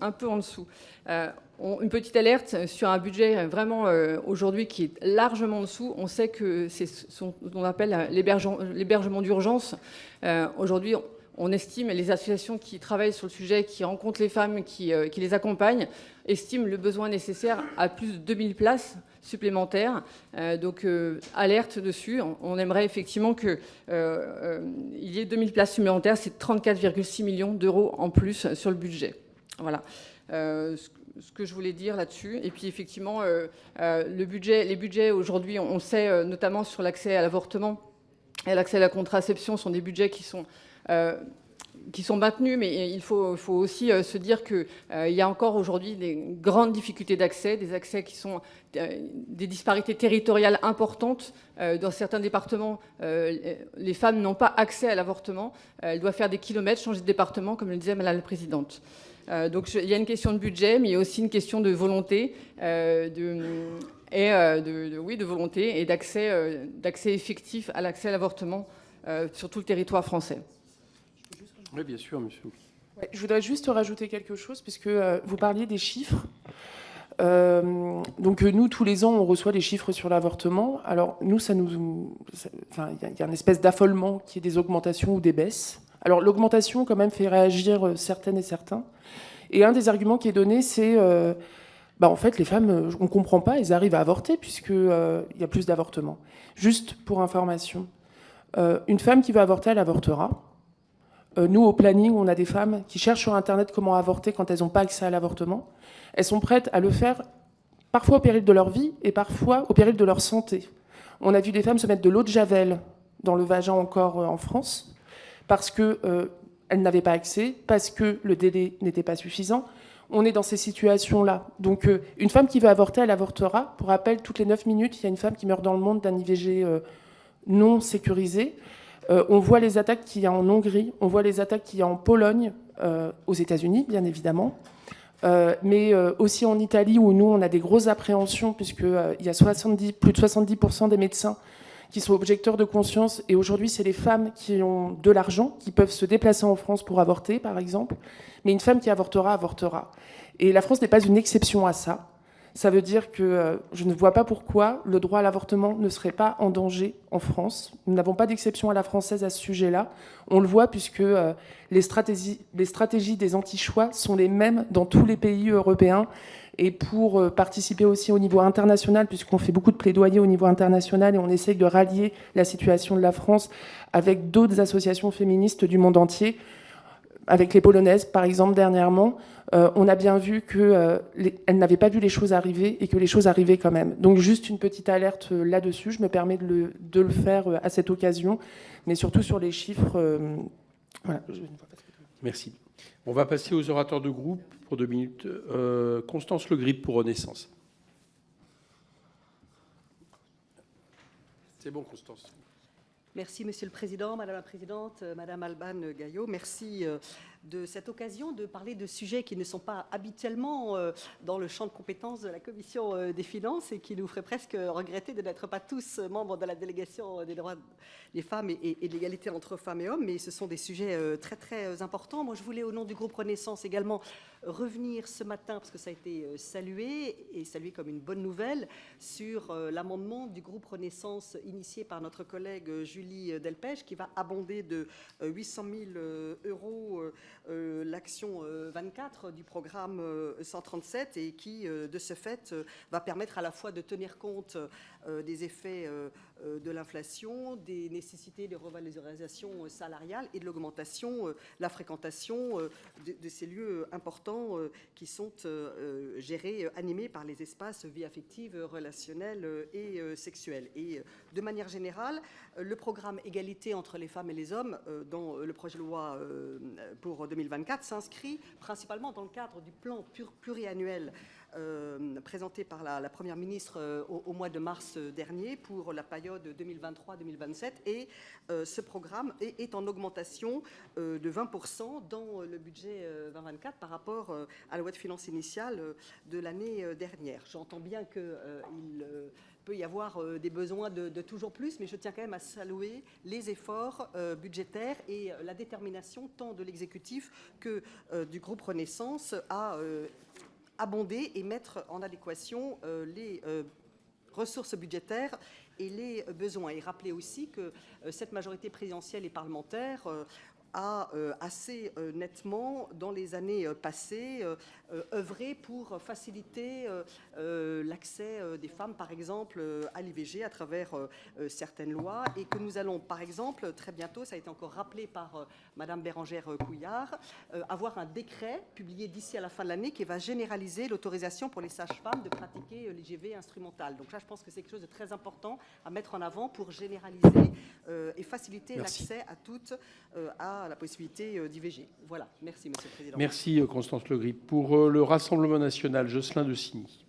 en dessous. Une petite alerte sur un budget vraiment aujourd'hui qui est largement en dessous. On sait que c'est ce qu'on appelle l'hébergement d'urgence. Aujourd'hui, on estime, les associations qui travaillent sur le sujet, qui rencontrent les femmes, qui les accompagnent, estiment le besoin nécessaire à plus de 2000 places supplémentaires. Donc, alerte dessus. On aimerait effectivement qu'il y ait 2000 places supplémentaires. C'est 34,6 millions d'euros en plus sur le budget. Voilà. Ce que je voulais dire là-dessus. Et puis, effectivement, les budgets aujourd'hui, on sait, notamment sur l'accès à l'avortement et l'accès à la contraception, sont des budgets qui sont maintenus, mais il faut aussi se dire qu'il y a encore aujourd'hui des grandes difficultés d'accès, des accès qui sont des disparités territoriales importantes. Dans certains départements, les femmes n'ont pas accès à l'avortement. Elles doivent faire des kilomètres, changer de département, comme le disait Madame la Présidente. Donc il y a une question de budget, mais il y a aussi une question de volonté, de volonté et d'accès effectif à l'accès à l'avortement sur tout le territoire français. Oui, bien sûr, monsieur. Ouais, je voudrais juste rajouter quelque chose, puisque vous parliez des chiffres. Donc nous, tous les ans, on reçoit les chiffres sur l'avortement. Alors nous, il y a une espèce d'affolement qui est des augmentations ou des baisses. Alors l'augmentation, quand même, fait réagir certaines et certains. Et un des arguments qui est donné, c'est en fait, les femmes, on ne comprend pas, elles arrivent à avorter puisqu'il y a plus d'avortements. Juste pour information, une femme qui veut avorter, elle avortera. Nous, au planning, on a des femmes qui cherchent sur Internet comment avorter quand elles n'ont pas accès à l'avortement. Elles sont prêtes à le faire, parfois au péril de leur vie et parfois au péril de leur santé. On a vu des femmes se mettre de l'eau de Javel dans le vagin encore en France parce qu'elles n'avaient pas accès, parce que le délai n'était pas suffisant. On est dans ces situations-là. Donc, une femme qui veut avorter, elle avortera. Pour rappel, toutes les 9 minutes, il y a une femme qui meurt dans le monde d'un IVG non sécurisé. On voit les attaques qu'il y a en Hongrie, on voit les attaques qu'il y a en Pologne, aux États-Unis, bien évidemment, mais aussi en Italie, où nous, on a des grosses appréhensions, puisqu'il y a plus de 70% des médecins qui sont objecteurs de conscience. Et aujourd'hui, c'est les femmes qui ont de l'argent, qui peuvent se déplacer en France pour avorter, par exemple. Mais une femme qui avortera, avortera. Et la France n'est pas une exception à ça. Ça veut dire que je ne vois pas pourquoi le droit à l'avortement ne serait pas en danger en France. Nous n'avons pas d'exception à la française à ce sujet-là. On le voit puisque les stratégies des anti-choix sont les mêmes dans tous les pays européens. Et pour participer aussi au niveau international, puisqu'on fait beaucoup de plaidoyer au niveau international et on essaye de rallier la situation de la France avec d'autres associations féministes du monde entier, avec les Polonaises, par exemple, dernièrement, on a bien vu qu'elles n'avaient pas vu les choses arriver et que les choses arrivaient quand même. Donc juste une petite alerte là-dessus, je me permets de le faire à cette occasion, mais surtout sur les chiffres. Voilà, je ne vois pas. Merci. On va passer aux orateurs de groupe pour 2 minutes. Constance Le Grip pour Renaissance. C'est bon, Constance. Merci, Monsieur le Président, Madame la Présidente, Madame Albane Gaillot. Merci de cette occasion de parler de sujets qui ne sont pas habituellement dans le champ de compétences de la Commission des finances et qui nous ferait presque regretter de n'être pas tous membres de la délégation des droits des femmes et de l'égalité entre femmes et hommes, mais ce sont des sujets très très importants. Moi, je voulais, au nom du groupe Renaissance également, revenir ce matin, parce que ça a été salué comme une bonne nouvelle, sur l'amendement du groupe Renaissance initié par notre collègue Julie Delpech, qui va abonder de 800 000 euros l'action 24 du programme 137 et qui, de ce fait, va permettre à la fois de tenir compte des effets de l'inflation, des nécessités de revalorisation salariale et de l'augmentation, la fréquentation de ces lieux importants qui sont gérés, animés par les espaces vie affective, relationnelle et sexuelle. Et de manière générale, le programme Égalité entre les femmes et les hommes dans le projet de loi pour 2024 s'inscrit principalement dans le cadre du plan pluriannuel présenté par la Première ministre au mois de mars dernier pour la période 2023-2027 et ce programme est en augmentation de 20% dans le budget 2024 par rapport à la loi de finances initiale de l'année dernière. J'entends bien qu'il peut y avoir des besoins de toujours plus, mais je tiens quand même à saluer les efforts budgétaires et la détermination tant de l'exécutif que du groupe Renaissance à abonder et mettre en adéquation les ressources budgétaires et les besoins. Et rappeler aussi que cette majorité présidentielle et parlementaire a assez nettement, dans les années passées, œuvré pour faciliter l'accès des femmes, par exemple, à l'IVG à travers certaines lois, et que nous allons, par exemple, très bientôt, ça a été encore rappelé par Madame Bérangère Couillard, avoir un décret publié d'ici à la fin de l'année qui va généraliser l'autorisation pour les sages-femmes de pratiquer l'IVG instrumentale. Donc là, je pense que c'est quelque chose de très important à mettre en avant pour généraliser et faciliter l'accès à toutes à la possibilité d'IVG. Voilà. Merci, Monsieur le Président. Merci, Constance Le Grip. Pour le Rassemblement national, Jocelyn de Signy.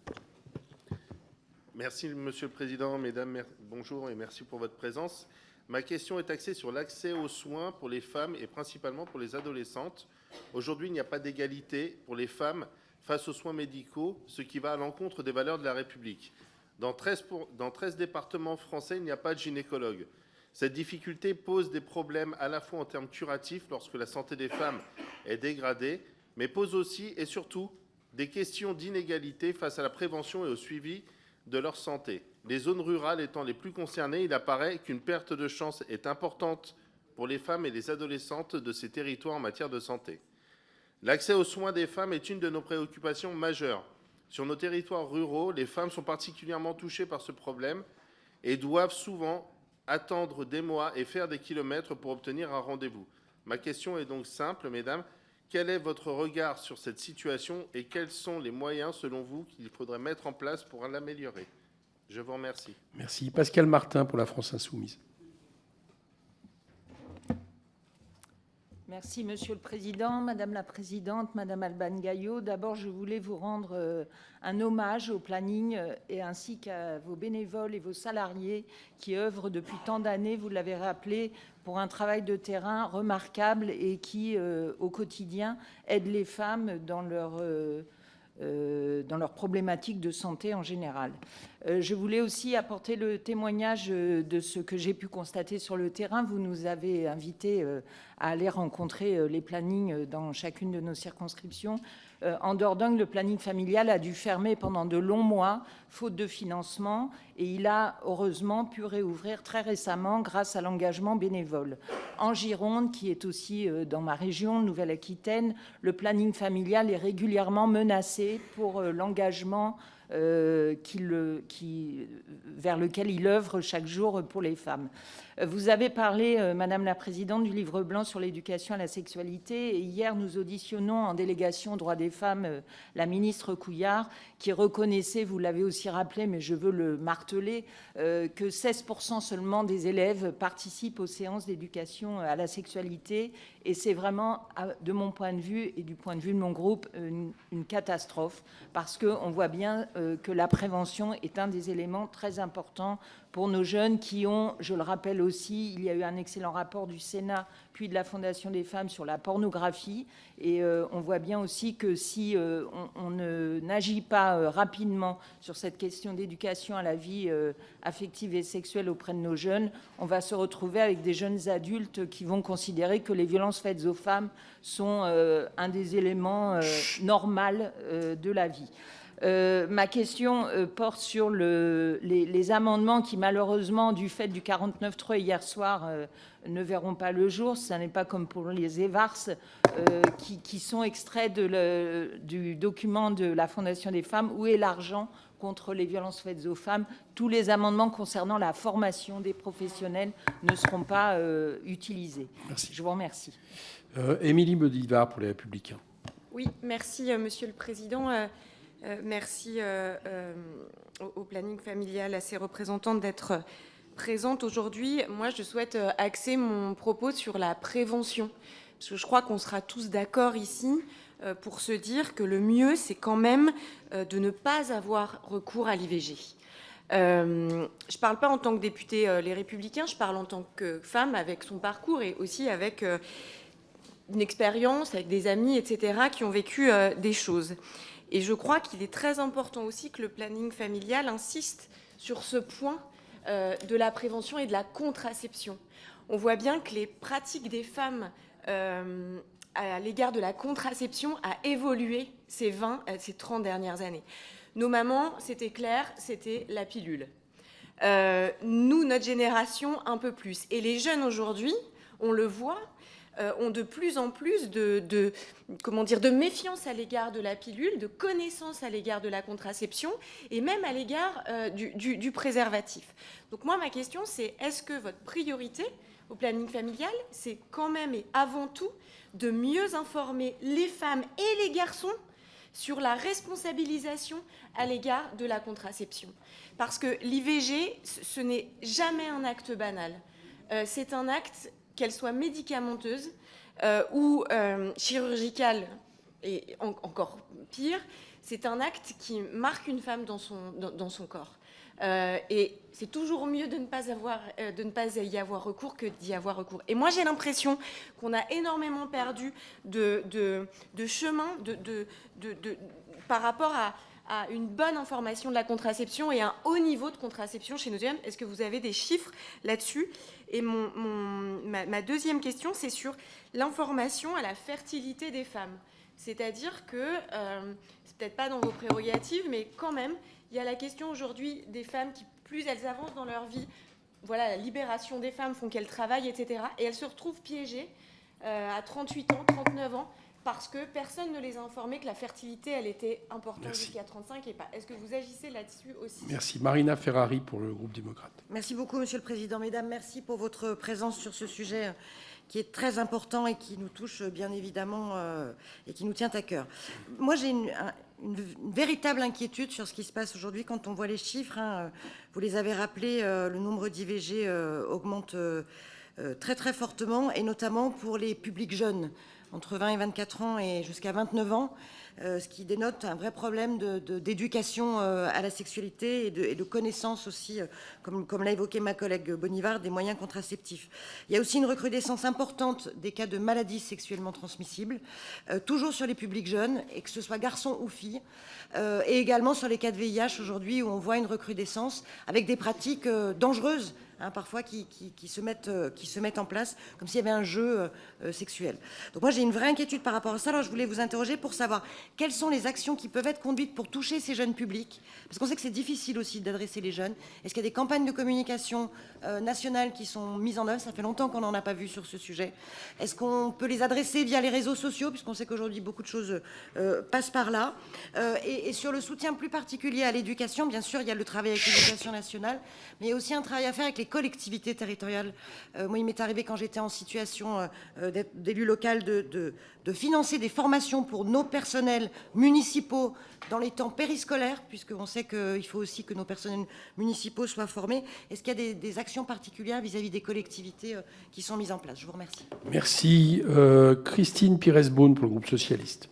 Merci, Monsieur le Président. Mesdames, bonjour et merci pour votre présence. Ma question est axée sur l'accès aux soins pour les femmes et principalement pour les adolescentes. Aujourd'hui, il n'y a pas d'égalité pour les femmes face aux soins médicaux, ce qui va à l'encontre des valeurs de la République. Dans 13 départements français, il n'y a pas de gynécologue. Cette difficulté pose des problèmes à la fois en termes curatifs lorsque la santé des femmes est dégradée, mais pose aussi et surtout des questions d'inégalité face à la prévention et au suivi de leur santé. Les zones rurales étant les plus concernées, il apparaît qu'une perte de chance est importante pour les femmes et les adolescentes de ces territoires en matière de santé. L'accès aux soins des femmes est une de nos préoccupations majeures. Sur nos territoires ruraux, les femmes sont particulièrement touchées par ce problème et doivent souvent attendre des mois et faire des kilomètres pour obtenir un rendez-vous. Ma question est donc simple, mesdames. Quel est votre regard sur cette situation et quels sont les moyens, selon vous, qu'il faudrait mettre en place pour l'améliorer? Je vous remercie. Merci. Pascal Martin pour la France Insoumise. Merci, Monsieur le Président. Madame la Présidente, Madame Albane Gaillot, d'abord, je voulais vous rendre un hommage au planning et ainsi qu'à vos bénévoles et vos salariés qui œuvrent depuis tant d'années, vous l'avez rappelé, pour un travail de terrain remarquable et qui, au quotidien, aident les femmes dans leurs problématiques de santé en général. Je voulais aussi apporter le témoignage de ce que j'ai pu constater sur le terrain. Vous nous avez invités à aller rencontrer les plannings dans chacune de nos circonscriptions. En Dordogne, le planning familial a dû fermer pendant de longs mois, faute de financement, et il a heureusement pu réouvrir très récemment grâce à l'engagement bénévole. En Gironde, qui est aussi dans ma région, Nouvelle-Aquitaine, le planning familial est régulièrement menacé pour l'engagement vers lequel il œuvre chaque jour pour les femmes. Vous avez parlé, Madame la Présidente, du livre blanc sur l'éducation à la sexualité. Et hier, nous auditionnons en délégation aux droits des femmes la ministre Couillard, qui reconnaissait, vous l'avez aussi rappelé, mais je veux le marteler, que 16% seulement des élèves participent aux séances d'éducation à la sexualité. Et c'est vraiment, de mon point de vue et du point de vue de mon groupe, une catastrophe, parce qu'on voit bien que la prévention est un des éléments très importants pour nos jeunes qui ont, je le rappelle aussi, il y a eu un excellent rapport du Sénat puis de la Fondation des femmes sur la pornographie. Et on voit bien aussi que si on n'agit pas rapidement sur cette question d'éducation à la vie affective et sexuelle auprès de nos jeunes, on va se retrouver avec des jeunes adultes qui vont considérer que les violences faites aux femmes sont un des éléments normaux de la vie. Ma question porte sur les amendements qui, malheureusement, du fait du 49.3 hier soir, ne verront pas le jour. Ce n'est pas comme pour les EVARS qui sont extraits du document de la Fondation des femmes. Où est l'argent contre les violences faites aux femmes? Tous les amendements concernant la formation des professionnels ne seront pas utilisés. Merci. Je vous remercie. Émilie Modivard pour les Républicains. Oui, merci, Monsieur le Président. Merci au planning familial, à ses représentants d'être présentes aujourd'hui. Moi, je souhaite axer mon propos sur la prévention, parce que je crois qu'on sera tous d'accord ici pour se dire que le mieux, c'est quand même de ne pas avoir recours à l'IVG. Je ne parle pas en tant que députée Les Républicains, je parle en tant que femme avec son parcours et aussi avec une expérience, avec des amis, etc., qui ont vécu des choses. Et je crois qu'il est très important aussi que le planning familial insiste sur ce point de la prévention et de la contraception. On voit bien que les pratiques des femmes à l'égard de la contraception a évolué ces 30 dernières années. Nos mamans, c'était clair, c'était la pilule. Nous, notre génération, un peu plus. Et les jeunes aujourd'hui, on le voit, ont de plus en plus de méfiance à l'égard de la pilule, de connaissance à l'égard de la contraception et même à l'égard du préservatif. Donc moi, ma question, c'est est-ce que votre priorité au planning familial, c'est quand même et avant tout de mieux informer les femmes et les garçons sur la responsabilisation à l'égard de la contraception. Parce que l'IVG, ce n'est jamais un acte banal. C'est un acte, qu'elle soit médicamenteuse ou chirurgicale, et encore pire, c'est un acte qui marque une femme dans son corps. Et c'est toujours mieux de ne pas y avoir recours que d'y avoir recours. Et moi, j'ai l'impression qu'on a énormément perdu de chemin par rapport à une bonne information de la contraception et un haut niveau de contraception chez nos jeunes. Est-ce que vous avez des chiffres là-dessus? Et ma deuxième question, c'est sur l'information à la fertilité des femmes. C'est-à-dire que, c'est peut-être pas dans vos prérogatives, mais quand même, il y a la question aujourd'hui des femmes qui, plus elles avancent dans leur vie, voilà, la libération des femmes font qu'elles travaillent, etc. Et elles se retrouvent piégées à 38 ans, 39 ans, parce que personne ne les a informées que la fertilité, elle était importante jusqu'à 35 et pas. Est-ce que vous agissez là-dessus aussi? Merci. Marina Ferrari pour le groupe démocrate. Merci beaucoup, Monsieur le Président. Mesdames, merci pour votre présence sur ce sujet qui est très important et qui nous touche bien évidemment et qui nous tient à cœur. Moi, j'ai une véritable inquiétude sur ce qui se passe aujourd'hui quand on voit les chiffres. Vous les avez rappelés, le nombre d'IVG augmente très très fortement, et notamment pour les publics jeunes, entre 20 et 24 ans et jusqu'à 29 ans, ce qui dénote un vrai problème d'éducation à la sexualité et de connaissance aussi, comme l'a évoqué ma collègue Bonivard, des moyens contraceptifs. Il y a aussi une recrudescence importante des cas de maladies sexuellement transmissibles, toujours sur les publics jeunes, et que ce soit garçons ou filles, et également sur les cas de VIH aujourd'hui, où on voit une recrudescence avec des pratiques dangereuses, parfois qui se mettent en place, comme s'il y avait un jeu sexuel. Donc moi, j'ai une vraie inquiétude par rapport à ça. Alors, je voulais vous interroger pour savoir quelles sont les actions qui peuvent être conduites pour toucher ces jeunes publics, parce qu'on sait que c'est difficile aussi d'adresser les jeunes. Est-ce qu'il y a des campagnes de communication nationales qui sont mises en œuvre? Ça fait longtemps qu'on n'en a pas vu sur ce sujet. Est-ce qu'on peut les adresser via les réseaux sociaux, puisqu'on sait qu'aujourd'hui, beaucoup de choses passent par là, et sur le soutien plus particulier à l'éducation, bien sûr, il y a le travail avec l'éducation nationale, mais il y a aussi un travail à faire avec les collectivités territoriales. Moi, il m'est arrivé, quand j'étais en situation d'élu local, de financer des formations pour nos personnels municipaux dans les temps périscolaires, puisqu'on sait qu'il faut aussi que nos personnels municipaux soient formés. Est-ce qu'il y a des actions particulières vis-à-vis des collectivités qui sont mises en place? Je vous remercie. Merci. Christine Pires-Beaune pour le groupe socialiste.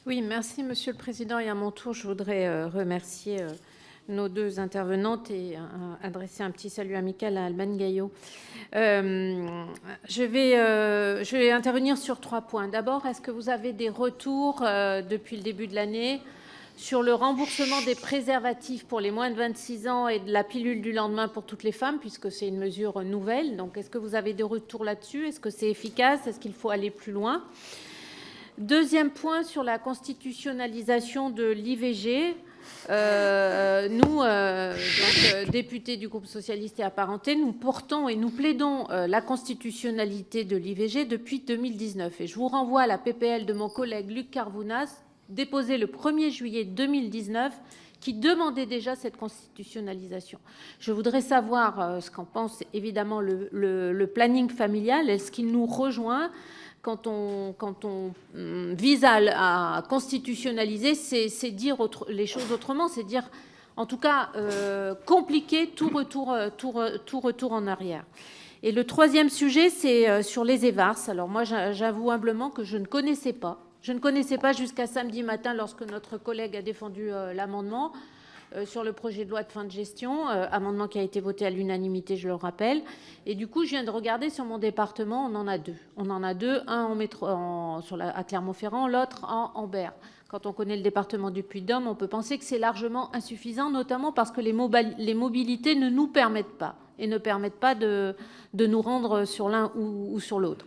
Oui, merci Monsieur le Président. Et à mon tour, je voudrais remercier nos deux intervenantes et adresser un petit salut amical à Alban Gaillot. Je vais intervenir sur 3 points. D'abord, est-ce que vous avez des retours depuis le début de l'année sur le remboursement des préservatifs pour les moins de 26 ans et de la pilule du lendemain pour toutes les femmes, puisque c'est une mesure nouvelle? Donc, est-ce que vous avez des retours là-dessus? Est-ce que c'est efficace? Est-ce qu'il faut aller plus loin? Deuxième point, sur la constitutionnalisation de l'IVG. Nous, députés du groupe socialiste et apparentés, nous portons et nous plaidons la constitutionnalité de l'IVG depuis 2019. Et je vous renvoie à la PPL de mon collègue Luc Carvounas, déposée le 1er juillet 2019, qui demandait déjà cette constitutionnalisation. Je voudrais savoir ce qu'en pense évidemment le planning familial. Est-ce qu'il nous rejoint quand on vise à constitutionnaliser? C'est dire les choses autrement, c'est dire, en tout cas, compliquer tout retour en arrière. Et le troisième sujet, c'est sur les EVARS. Alors moi, j'avoue humblement que je ne connaissais pas. Je ne connaissais pas jusqu'à samedi matin, lorsque notre collègue a défendu l'amendement sur le projet de loi de fin de gestion, amendement qui a été voté à l'unanimité, je le rappelle. Et du coup, je viens de regarder sur mon département, on en a 2. On en a 2, un à Clermont-Ferrand, l'autre en Berre. Quand on connaît le département du Puy-de-Dôme, on peut penser que c'est largement insuffisant, notamment parce que les mobilités ne nous permettent pas et ne permettent pas de nous rendre sur l'un ou sur l'autre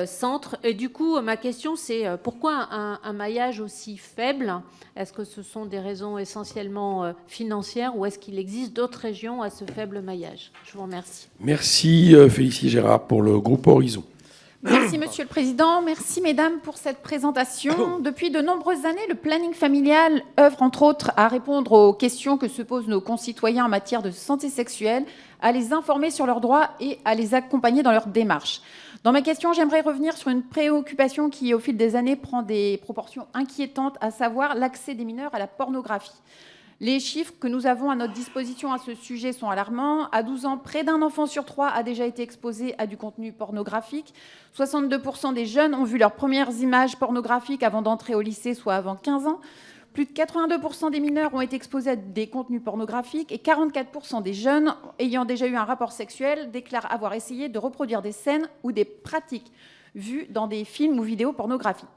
centre. Et du coup, ma question, c'est pourquoi un maillage aussi faible? Est-ce que ce sont des raisons essentiellement financières ou est-ce qu'il existe d'autres régions à ce faible maillage? Je vous remercie. Merci Félicie Gérard pour le groupe Horizon. Merci Monsieur le Président, merci Mesdames pour cette présentation. Depuis de nombreuses années, le planning familial œuvre entre autres à répondre aux questions que se posent nos concitoyens en matière de santé sexuelle, à les informer sur leurs droits et à les accompagner dans leur démarche. Dans ma question, j'aimerais revenir sur une préoccupation qui, au fil des années, prend des proportions inquiétantes, à savoir l'accès des mineurs à la pornographie. Les chiffres que nous avons à notre disposition à ce sujet sont alarmants. À 12 ans, près d'un enfant sur 3 a déjà été exposé à du contenu pornographique. 62% des jeunes ont vu leurs premières images pornographiques avant d'entrer au lycée, soit avant 15 ans. Plus de 82% des mineurs ont été exposés à des contenus pornographiques et 44% des jeunes ayant déjà eu un rapport sexuel déclarent avoir essayé de reproduire des scènes ou des pratiques vues dans des films ou vidéos pornographiques.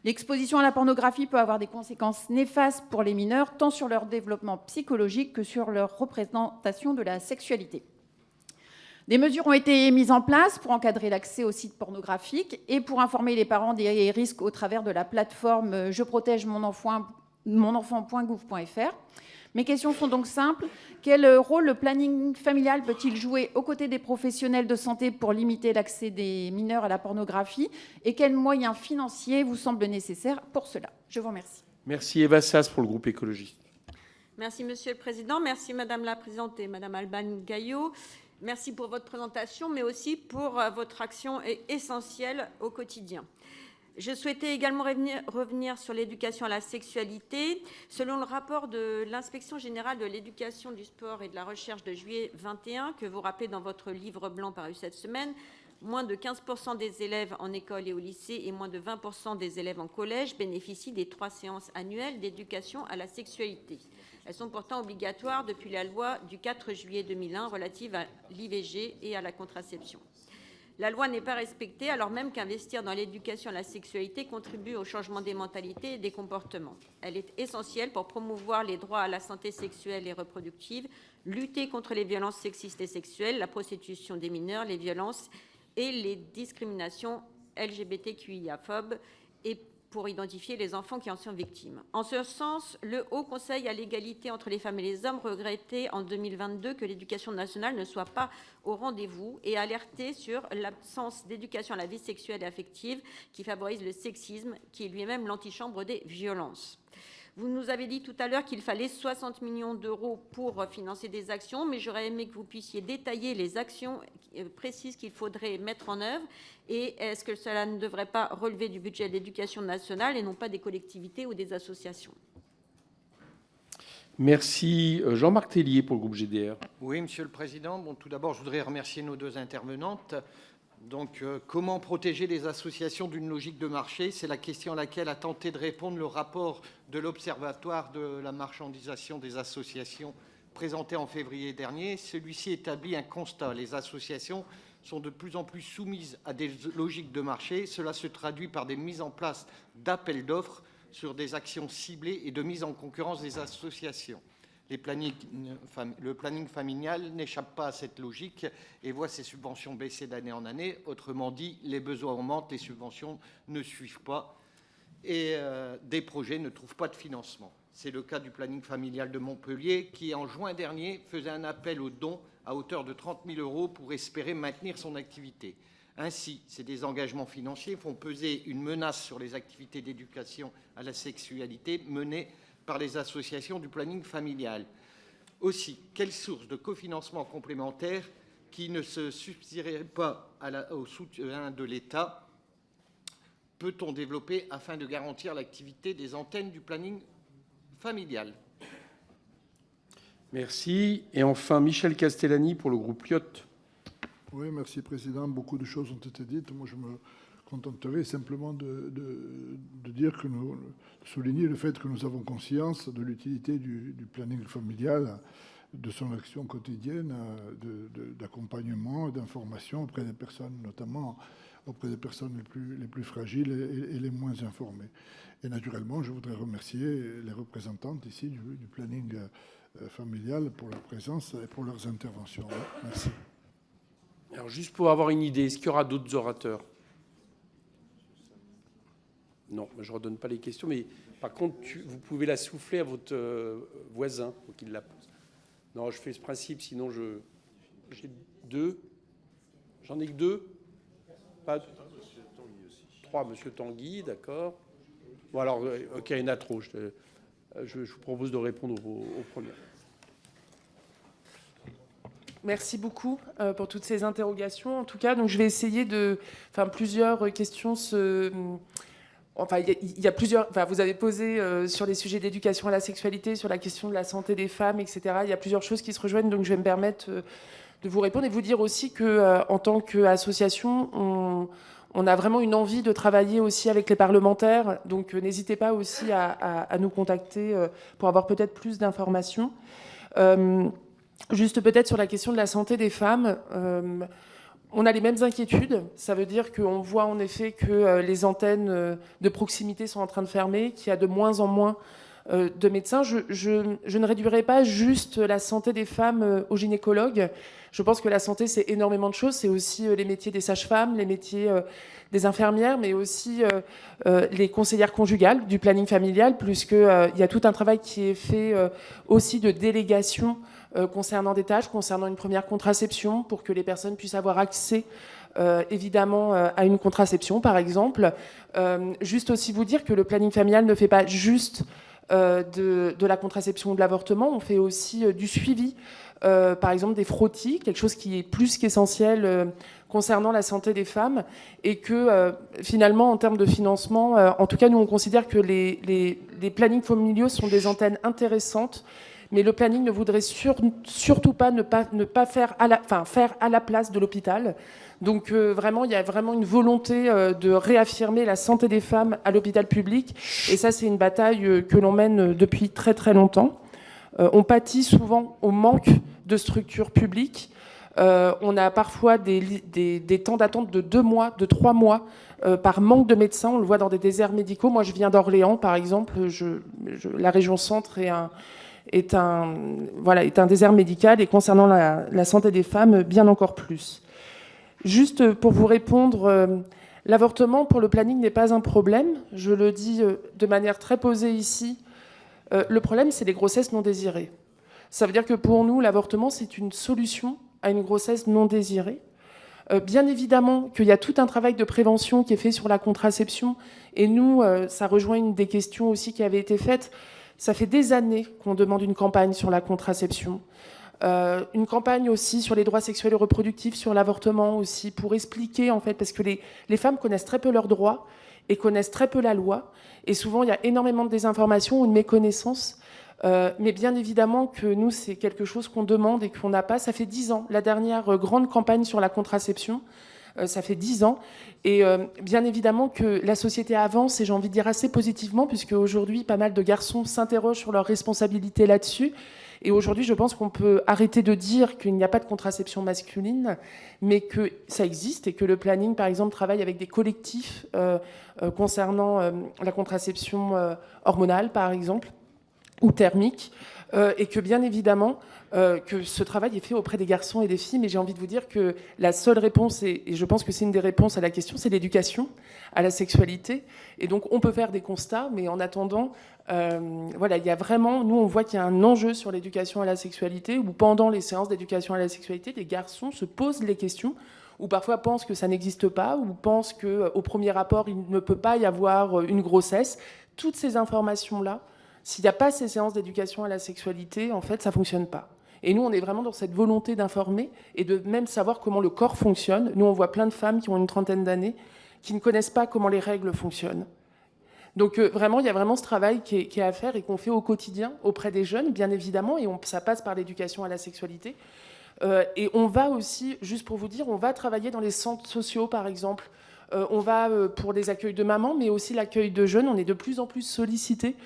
L'exposition à la pornographie peut avoir des conséquences néfastes pour les mineurs, tant sur leur développement psychologique que sur leur représentation de la sexualité. Des mesures ont été mises en place pour encadrer l'accès aux sites pornographiques et pour informer les parents des risques au travers de la plateforme Je protège mon enfant.gouv.fr. Mes questions sont donc simples. Quel rôle le planning familial peut-il jouer aux côtés des professionnels de santé pour limiter l'accès des mineurs à la pornographie? Et quels moyens financiers vous semblent nécessaires pour cela? Je vous remercie. Merci Eva Sass pour le groupe écologiste. Merci Monsieur le Président. Merci Madame la Présidente et Madame Alban Gaillot. Merci pour votre présentation, mais aussi pour votre action essentielle au quotidien. Je souhaitais également revenir sur l'éducation à la sexualité. Selon le rapport de l'Inspection générale de l'éducation, du sport et de la recherche de juillet 21, que vous rappelez dans votre livre blanc paru cette semaine, moins de 15% des élèves en école et au lycée et moins de 20% des élèves en collège bénéficient des 3 séances annuelles d'éducation à la sexualité. Elles sont pourtant obligatoires depuis la loi du 4 juillet 2001 relative à l'IVG et à la contraception. La loi n'est pas respectée alors même qu'investir dans l'éducation à la sexualité contribue au changement des mentalités et des comportements. Elle est essentielle pour promouvoir les droits à la santé sexuelle et reproductive, lutter contre les violences sexistes et sexuelles, la prostitution des mineurs, les violences et les discriminations LGBTQIA-phobes et pour identifier les enfants qui en sont victimes. En ce sens, le Haut Conseil à l'égalité entre les femmes et les hommes regrettait en 2022 que l'éducation nationale ne soit pas au rendez-vous et alertait sur l'absence d'éducation à la vie sexuelle et affective qui favorise le sexisme, qui est lui-même l'antichambre des violences. Vous nous avez dit tout à l'heure qu'il fallait 60 millions d'euros pour financer des actions, mais j'aurais aimé que vous puissiez détailler les actions précises qu'il faudrait mettre en œuvre. Et est-ce que cela ne devrait pas relever du budget de l'éducation nationale et non pas des collectivités ou des associations? Merci. Jean-Marc Tellier pour le groupe GDR. Oui, Monsieur le Président. Bon, tout d'abord, je voudrais remercier nos deux intervenantes. Donc, comment protéger les associations d'une logique de marché? C'est la question à laquelle a tenté de répondre le rapport de l'Observatoire de la marchandisation des associations présenté en février dernier. Celui-ci établit un constat. Les associations sont de plus en plus soumises à des logiques de marché. Cela se traduit par des mises en place d'appels d'offres sur des actions ciblées et de mise en concurrence des associations. Le planning familial n'échappe pas à cette logique et voit ses subventions baisser d'année en année. Autrement dit, les besoins augmentent, les subventions ne suivent pas et des projets ne trouvent pas de financement. C'est le cas du planning familial de Montpellier qui, en juin dernier, faisait un appel aux dons à hauteur de 30 000 € pour espérer maintenir son activité. Ainsi, ces désengagements financiers font peser une menace sur les activités d'éducation à la sexualité menées par les associations du planning familial. Aussi, quelle source de cofinancement complémentaire qui ne se substituerait pas au soutien de l'État peut-on développer afin de garantir l'activité des antennes du planning familial? Merci. Et enfin, Michel Castellani pour le groupe Lyot. Oui, merci Président. Beaucoup de choses ont été dites. Moi, je me contenterai simplement de dire que nous souligner le fait que nous avons conscience de l'utilité du planning familial, de son action quotidienne d'accompagnement, d'information auprès des personnes, notamment auprès des personnes les plus fragiles et les moins informées. Et naturellement, je voudrais remercier les représentantes ici du planning familial pour leur présence et pour leurs interventions. Merci. Alors, juste pour avoir une idée, est-ce qu'il y aura d'autres orateurs? Non, je ne redonne pas les questions, mais par contre, vous pouvez la souffler à votre voisin pour qu'il la pose. Non, je fais ce principe, sinon j'ai deux. J'en ai que deux. Pas trois, monsieur Tanguy, d'accord. Bon, alors, OK, il y en a trop. Je vous propose de répondre aux premières. Merci beaucoup pour toutes ces interrogations. En tout cas, donc je vais essayer de... Enfin, plusieurs questions Enfin, il y a plusieurs... Enfin, vous avez posé sur les sujets d'éducation à la sexualité, sur la question de la santé des femmes, etc. Il y a plusieurs choses qui se rejoignent, donc je vais me permettre de vous répondre et vous dire aussi qu'en tant qu'association, on a vraiment une envie de travailler aussi avec les parlementaires. Donc, n'hésitez pas aussi à nous contacter pour avoir peut-être plus d'informations. Juste peut-être sur la question de la santé des femmes, on a les mêmes inquiétudes. Ça veut dire qu'on voit en effet que les antennes de proximité sont en train de fermer, qu'il y a de moins en moins de médecins. Je ne réduirai pas juste la santé des femmes aux gynécologues. Je pense que la santé, c'est énormément de choses. C'est aussi les métiers des sages-femmes, les métiers des infirmières, mais aussi les conseillères conjugales du planning familial, puisqu'il y a tout un travail qui est fait aussi de délégation concernant des tâches, concernant une première contraception, pour que les personnes puissent avoir accès évidemment à une contraception, par exemple. Juste aussi vous dire que le planning familial ne fait pas juste de la contraception ou de l'avortement, on fait aussi du suivi, par exemple des frottis, quelque chose qui est plus qu'essentiel concernant la santé des femmes, et que finalement, en termes de financement, en tout cas, nous, on considère que les plannings familiaux sont des antennes intéressantes, mais le planning ne voudrait surtout pas ne pas faire à la place de l'hôpital. Donc vraiment, il y a vraiment une volonté de réaffirmer la santé des femmes à l'hôpital public. Et ça, c'est une bataille que l'on mène depuis très très longtemps. On pâtit souvent au manque de structures publiques. On a parfois des temps d'attente de 2 mois, de 3 mois par manque de médecins. On le voit dans des déserts médicaux. Moi, je viens d'Orléans, par exemple. La région centre est un désert médical, et concernant la santé des femmes, bien encore plus. Juste pour vous répondre, l'avortement pour le planning n'est pas un problème. Je le dis de manière très posée ici. Le problème, c'est les grossesses non désirées. Ça veut dire que pour nous, l'avortement, c'est une solution à une grossesse non désirée. Bien évidemment qu'il y a tout un travail de prévention qui est fait sur la contraception. Et nous, ça rejoint une des questions aussi qui avait été faite. Ça fait des années qu'on demande une campagne sur la contraception. Une campagne aussi sur les droits sexuels et reproductifs, sur l'avortement aussi, pour expliquer, en fait, parce que les femmes connaissent très peu leurs droits et connaissent très peu la loi. Et souvent, il y a énormément de désinformation ou de méconnaissance. Mais bien évidemment que nous, c'est quelque chose qu'on demande et qu'on n'a pas. Ça fait 10 ans. La dernière grande campagne sur la contraception, ça fait 10 ans. Et bien évidemment que la société avance, et j'ai envie de dire assez positivement, puisque aujourd'hui, pas mal de garçons s'interrogent sur leur responsabilité là-dessus. Et aujourd'hui, je pense qu'on peut arrêter de dire qu'il n'y a pas de contraception masculine, mais que ça existe, et que le planning, par exemple, travaille avec des collectifs concernant la contraception hormonale, par exemple, ou thermique, et que bien évidemment que ce travail est fait auprès des garçons et des filles. Mais j'ai envie de vous dire que la seule réponse, et je pense que c'est une des réponses à la question, c'est l'éducation à la sexualité. Et donc on peut faire des constats, mais en attendant, voilà, il y a vraiment, nous on voit qu'il y a un enjeu sur l'éducation à la sexualité, où pendant les séances d'éducation à la sexualité, les garçons se posent les questions, ou parfois pensent que ça n'existe pas, ou pensent qu'au premier rapport, il ne peut pas y avoir une grossesse. Toutes ces informations-là, s'il n'y a pas ces séances d'éducation à la sexualité, en fait, ça ne fonctionne pas. Et nous, on est vraiment dans cette volonté d'informer et de même savoir comment le corps fonctionne. Nous, on voit plein de femmes qui ont une trentaine d'années qui ne connaissent pas comment les règles fonctionnent. Donc vraiment, il y a vraiment ce travail qui est à faire et qu'on fait au quotidien auprès des jeunes, bien évidemment, et ça passe par l'éducation à la sexualité. Et on va aussi, juste pour vous dire, on va travailler dans les centres sociaux, par exemple. On va pour les accueils de mamans, mais aussi l'accueil de jeunes. On est de plus en plus sollicités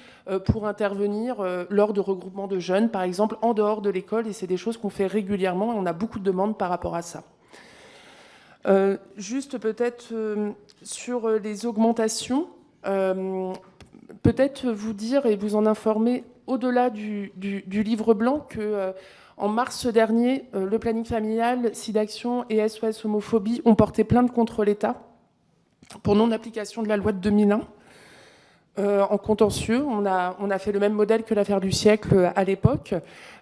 pour intervenir lors de regroupements de jeunes, par exemple, en dehors de l'école, et c'est des choses qu'on fait régulièrement, et on a beaucoup de demandes par rapport à ça. Juste peut-être sur les augmentations, peut-être vous dire et vous en informer au-delà du livre blanc que en mars dernier, le planning familial, SIDAction et SOS Homophobie ont porté plainte contre l'État pour non-application de la loi de 2001. En contentieux, on a fait le même modèle que l'affaire du siècle à l'époque,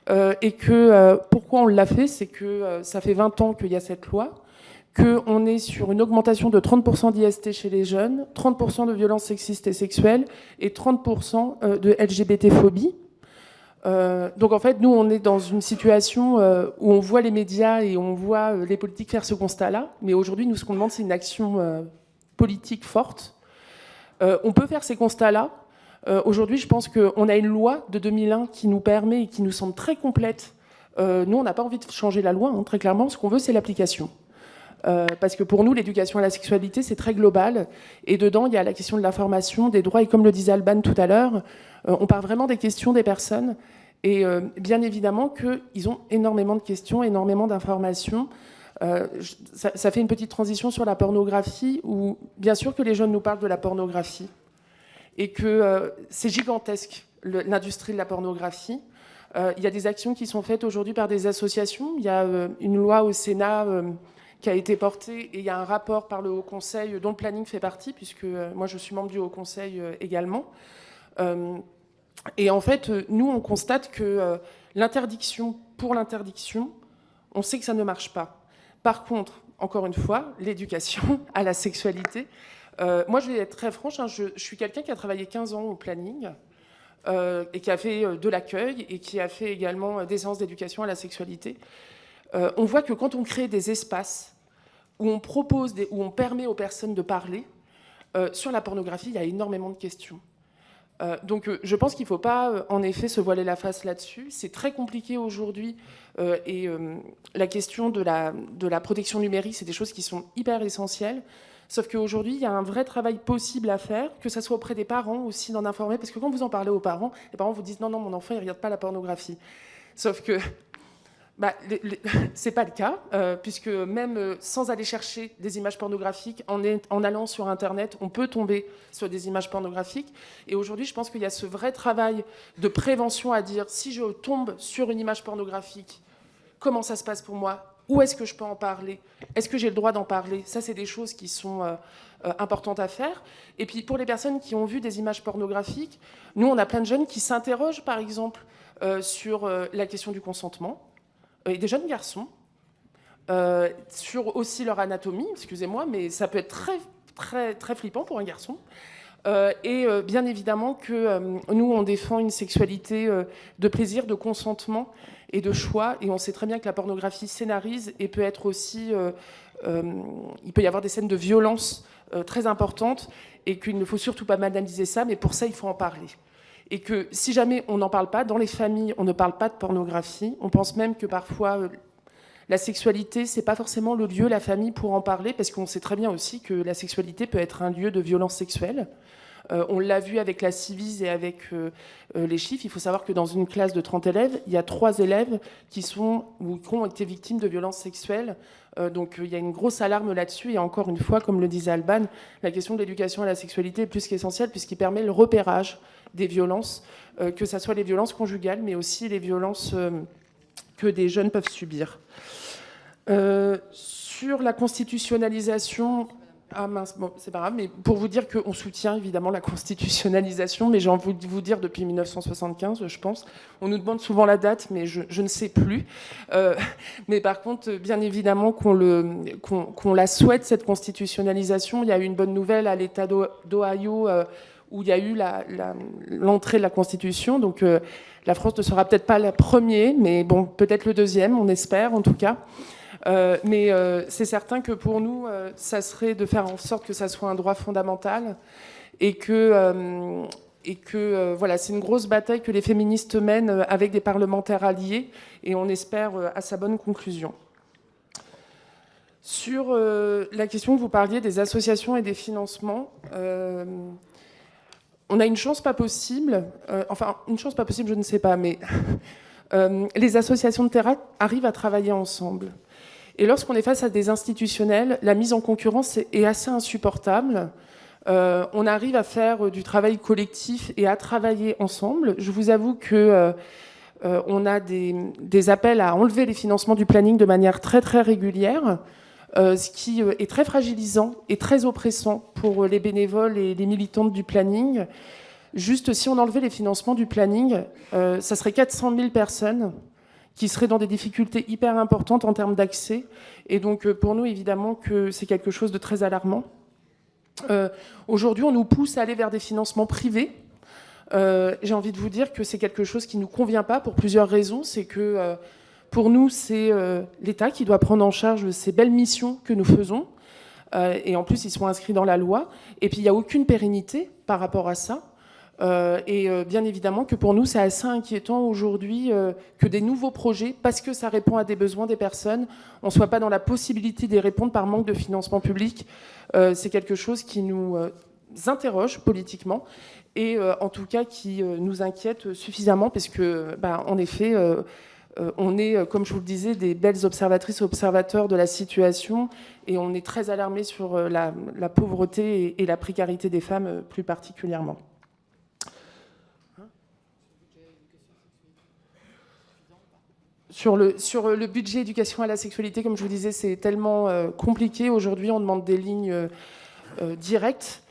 et que pourquoi on l'a fait, c'est que ça fait 20 ans qu'il y a cette loi, qu'on est sur une augmentation de 30% d'IST chez les jeunes, 30% de violences sexistes et sexuelles et 30% de LGBT-phobie. Donc en fait, nous, on est dans une situation où on voit les médias et on voit les politiques faire ce constat-là, mais aujourd'hui, nous, ce qu'on demande, c'est une action politique forte. On peut faire ces constats-là. Aujourd'hui, je pense qu'on a une loi de 2001 qui nous permet et qui nous semble très complète. Nous, on n'a pas envie de changer la loi, hein, très clairement. Ce qu'on veut, c'est l'application. Parce que pour nous, l'éducation à la sexualité, c'est très global. Et dedans, il y a la question de l'information, des droits. Et comme le disait Alban tout à l'heure, on parle vraiment des questions des personnes. Et bien évidemment qu'ils ont énormément de questions, énormément d'informations. Ça fait une petite transition sur la pornographie, où bien sûr que les jeunes nous parlent de la pornographie. Et que c'est gigantesque, l'industrie de la pornographie. Il y a des actions qui sont faites aujourd'hui par des associations. Il y a une loi au Sénat qui a été portée, et il y a un rapport par le Haut Conseil dont le planning fait partie, puisque moi je suis membre du Haut Conseil également. Et en fait, nous, on constate que l'interdiction pour l'interdiction, on sait que ça ne marche pas. Par contre, encore une fois, l'éducation à la sexualité. Moi, je vais être très franche, hein, je suis quelqu'un qui a travaillé 15 ans au planning et qui a fait de l'accueil et qui a fait également des séances d'éducation à la sexualité. On voit que quand on crée des espaces où on propose, où on permet aux personnes de parler, sur la pornographie, il y a énormément de questions. Donc je pense qu'il ne faut pas, en effet, se voiler la face là-dessus. C'est très compliqué aujourd'hui. Et la question de la protection numérique, c'est des choses qui sont hyper essentielles. Sauf qu'aujourd'hui, il y a un vrai travail possible à faire, que ce soit auprès des parents aussi, d'en informer. Parce que quand vous en parlez aux parents, les parents vous disent « Non, non, mon enfant, il ne regarde pas la pornographie ». Sauf que c'est pas le cas, puisque même sans aller chercher des images pornographiques, en allant sur Internet, on peut tomber sur des images pornographiques. Et aujourd'hui, je pense qu'il y a ce vrai travail de prévention à dire, si je tombe sur une image pornographique, comment ça se passe pour moi? Où est-ce que je peux en parler? Est-ce que j'ai le droit d'en parler? Ça, c'est des choses qui sont importantes à faire. Et puis, pour les personnes qui ont vu des images pornographiques, nous, on a plein de jeunes qui s'interrogent, par exemple, sur la question du consentement. Et des jeunes garçons, sur aussi leur anatomie, excusez-moi, mais ça peut être très, très, très flippant pour un garçon. Et bien évidemment que nous, on défend une sexualité de plaisir, de consentement et de choix. Et on sait très bien que la pornographie scénarise et peut être aussi... il peut y avoir des scènes de violence très importantes et qu'il ne faut surtout pas banaliser ça, mais pour ça, il faut en parler. Et que si jamais on n'en parle pas, dans les familles, on ne parle pas de pornographie. On pense même que parfois, la sexualité, c'est pas forcément le lieu, la famille, pour en parler, parce qu'on sait très bien aussi que la sexualité peut être un lieu de violence sexuelle. On l'a vu avec la Civise et avec les chiffres. Il faut savoir que dans une classe de 30 élèves, il y a 3 élèves qui ont été victimes de violences sexuelles. Donc il y a une grosse alarme là-dessus. Et encore une fois, comme le disait Alban, la question de l'éducation à la sexualité est plus qu'essentielle, puisqu'il permet le repérage des violences, que ce soit les violences conjugales, mais aussi les violences que des jeunes peuvent subir. Sur la constitutionnalisation... Ah mince, bon, c'est pas grave, mais pour vous dire qu'on soutient évidemment la constitutionnalisation, mais j'ai envie de vous dire depuis 1975, je pense. On nous demande souvent la date, mais je ne sais plus. Mais par contre, bien évidemment qu'on la souhaite, cette constitutionnalisation. Il y a eu une bonne nouvelle à l'État d'Ohio, où il y a eu l'entrée de la Constitution. Donc la France ne sera peut-être pas la première, mais bon, peut-être le deuxième, on espère en tout cas. Mais c'est certain que pour nous, ça serait de faire en sorte que ça soit un droit fondamental et que voilà, c'est une grosse bataille que les féministes mènent avec des parlementaires alliés et on espère à sa bonne conclusion. Sur la question que vous parliez des associations et des financements, on a une chance pas possible, enfin une chance pas possible, je ne sais pas, mais les associations de terrain arrivent à travailler ensemble. Et lorsqu'on est face à des institutionnels, la mise en concurrence est assez insupportable. On arrive à faire du travail collectif et à travailler ensemble. Je vous avoue que on a des appels à enlever les financements du planning de manière très très régulière, ce qui est très fragilisant et très oppressant pour les bénévoles et les militantes du planning. Juste, si on enlevait les financements du planning, ça serait 400 000 personnes qui seraient dans des difficultés hyper importantes en termes d'accès. Et donc, pour nous, évidemment, que c'est quelque chose de très alarmant. Aujourd'hui, on nous pousse à aller vers des financements privés. J'ai envie de vous dire que c'est quelque chose qui ne nous convient pas pour plusieurs raisons. C'est que pour nous, c'est l'État qui doit prendre en charge ces belles missions que nous faisons. Et en plus, ils sont inscrits dans la loi. Et puis, il n'y a aucune pérennité par rapport à ça. Et bien évidemment que pour nous, c'est assez inquiétant aujourd'hui que des nouveaux projets, parce que ça répond à des besoins des personnes, on ne soit pas dans la possibilité d'y répondre par manque de financement public. C'est quelque chose qui nous interroge politiquement et en tout cas qui nous inquiète suffisamment parce que, en effet, on est, comme je vous le disais, des belles observatrices et observateurs de la situation et on est très alarmés sur la pauvreté et la précarité des femmes plus particulièrement. Sur le budget éducation à la sexualité, comme je vous disais, c'est tellement compliqué. Aujourd'hui, on demande des lignes directes.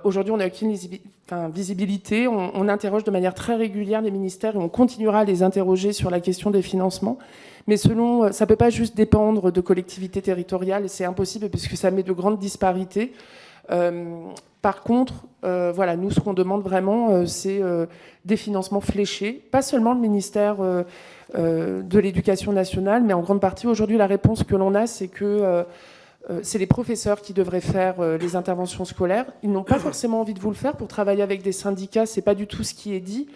Aujourd'hui, on n'a aucune visibilité. On interroge de manière très régulière les ministères et on continuera à les interroger sur la question des financements. Mais ça ne peut pas juste dépendre de collectivités territoriales. C'est impossible puisque ça met de grandes disparités. Par contre, voilà, nous, ce qu'on demande vraiment, c'est des financements fléchés. Pas seulement le ministère de l'Éducation nationale, mais en grande partie, aujourd'hui, la réponse que l'on a, c'est que c'est les professeurs qui devraient faire les interventions scolaires. Ils n'ont pas forcément envie de vous le faire. Pour travailler avec des syndicats, c'est pas du tout ce qui est dit.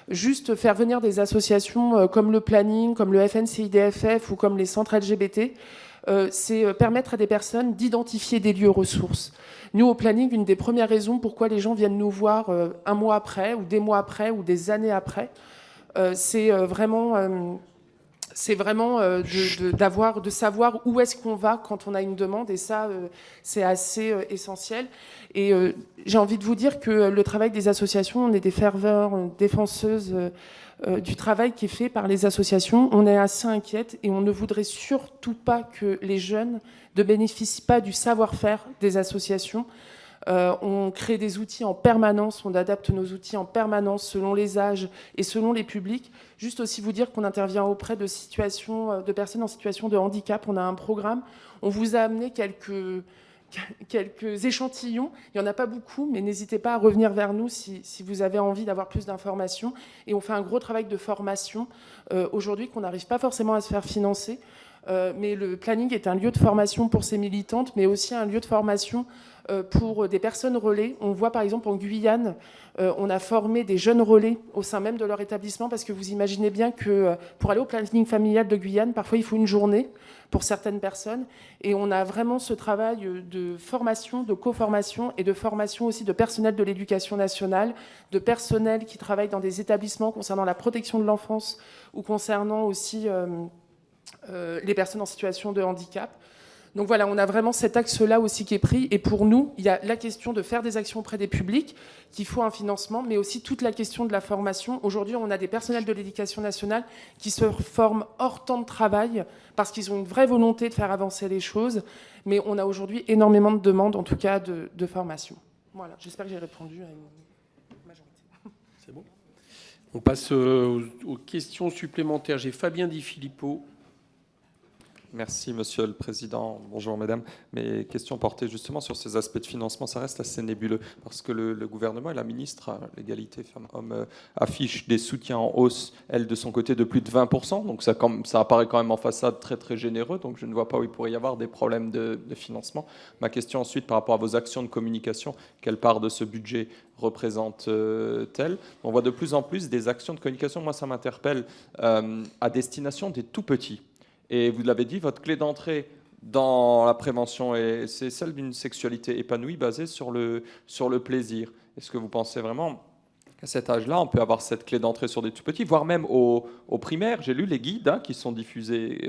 Juste faire venir des associations comme le Planning, comme le FNCIDFF ou comme les centres LGBT, c'est permettre à des personnes d'identifier des lieux ressources. Nous, au Planning, une des premières raisons pourquoi les gens viennent nous voir un mois après, ou des mois après, ou des années après, c'est vraiment de savoir où est-ce qu'on va quand on a une demande, et ça, c'est assez essentiel. Et j'ai envie de vous dire que le travail des associations, on est des ferveurs défenseuses du travail qui est fait par les associations. On est assez inquiète et on ne voudrait surtout pas que les jeunes ne bénéficient pas du savoir-faire des associations. On crée des outils en permanence, on adapte nos outils en permanence selon les âges et selon les publics. Juste aussi vous dire qu'on intervient auprès de personnes en situation de handicap. On a un programme. On vous a amené quelques échantillons. Il n'y en a pas beaucoup, mais n'hésitez pas à revenir vers nous si vous avez envie d'avoir plus d'informations. Et on fait un gros travail de formation aujourd'hui qu'on n'arrive pas forcément à se faire financer. Mais le Planning est un lieu de formation pour ces militantes, mais aussi un lieu de formation pour des personnes relais. On voit par exemple en Guyane, on a formé des jeunes relais au sein même de leur établissement, parce que vous imaginez bien que pour aller au planning familial de Guyane, parfois il faut une journée pour certaines personnes. Et on a vraiment ce travail de formation, de co-formation et de formation aussi de personnel de l'éducation nationale, de personnel qui travaille dans des établissements concernant la protection de l'enfance ou concernant aussi les personnes en situation de handicap. Donc voilà, on a vraiment cet axe-là aussi qui est pris. Et pour nous, il y a la question de faire des actions auprès des publics, qu'il faut un financement, mais aussi toute la question de la formation. Aujourd'hui, on a des personnels de l'éducation nationale qui se forment hors temps de travail parce qu'ils ont une vraie volonté de faire avancer les choses. Mais on a aujourd'hui énormément de demandes, en tout cas, de formation. Voilà, j'espère que j'ai répondu à une majorité. C'est bon. On passe aux questions supplémentaires. J'ai Fabien Di Filippo. Merci, Monsieur le Président. Bonjour, Mesdames. Mes questions portaient justement sur ces aspects de financement. Ça reste assez nébuleux parce que le gouvernement et la ministre à l'égalité femmes-hommes affichent des soutiens en hausse, elle, de son côté, de plus de 20%. Donc ça apparaît quand même en façade très, très généreux. Donc je ne vois pas où il pourrait y avoir des problèmes de financement. Ma question ensuite, par rapport à vos actions de communication, quelle part de ce budget représente-t-elle? On voit de plus en plus des actions de communication. Moi, ça m'interpelle à destination des tout-petits. Et vous l'avez dit, votre clé d'entrée dans la prévention, c'est celle d'une sexualité épanouie basée sur le plaisir. Est-ce que vous pensez vraiment qu'à cet âge-là, on peut avoir cette clé d'entrée sur des tout petits, voire même au primaire. J'ai lu les guides qui sont diffusés,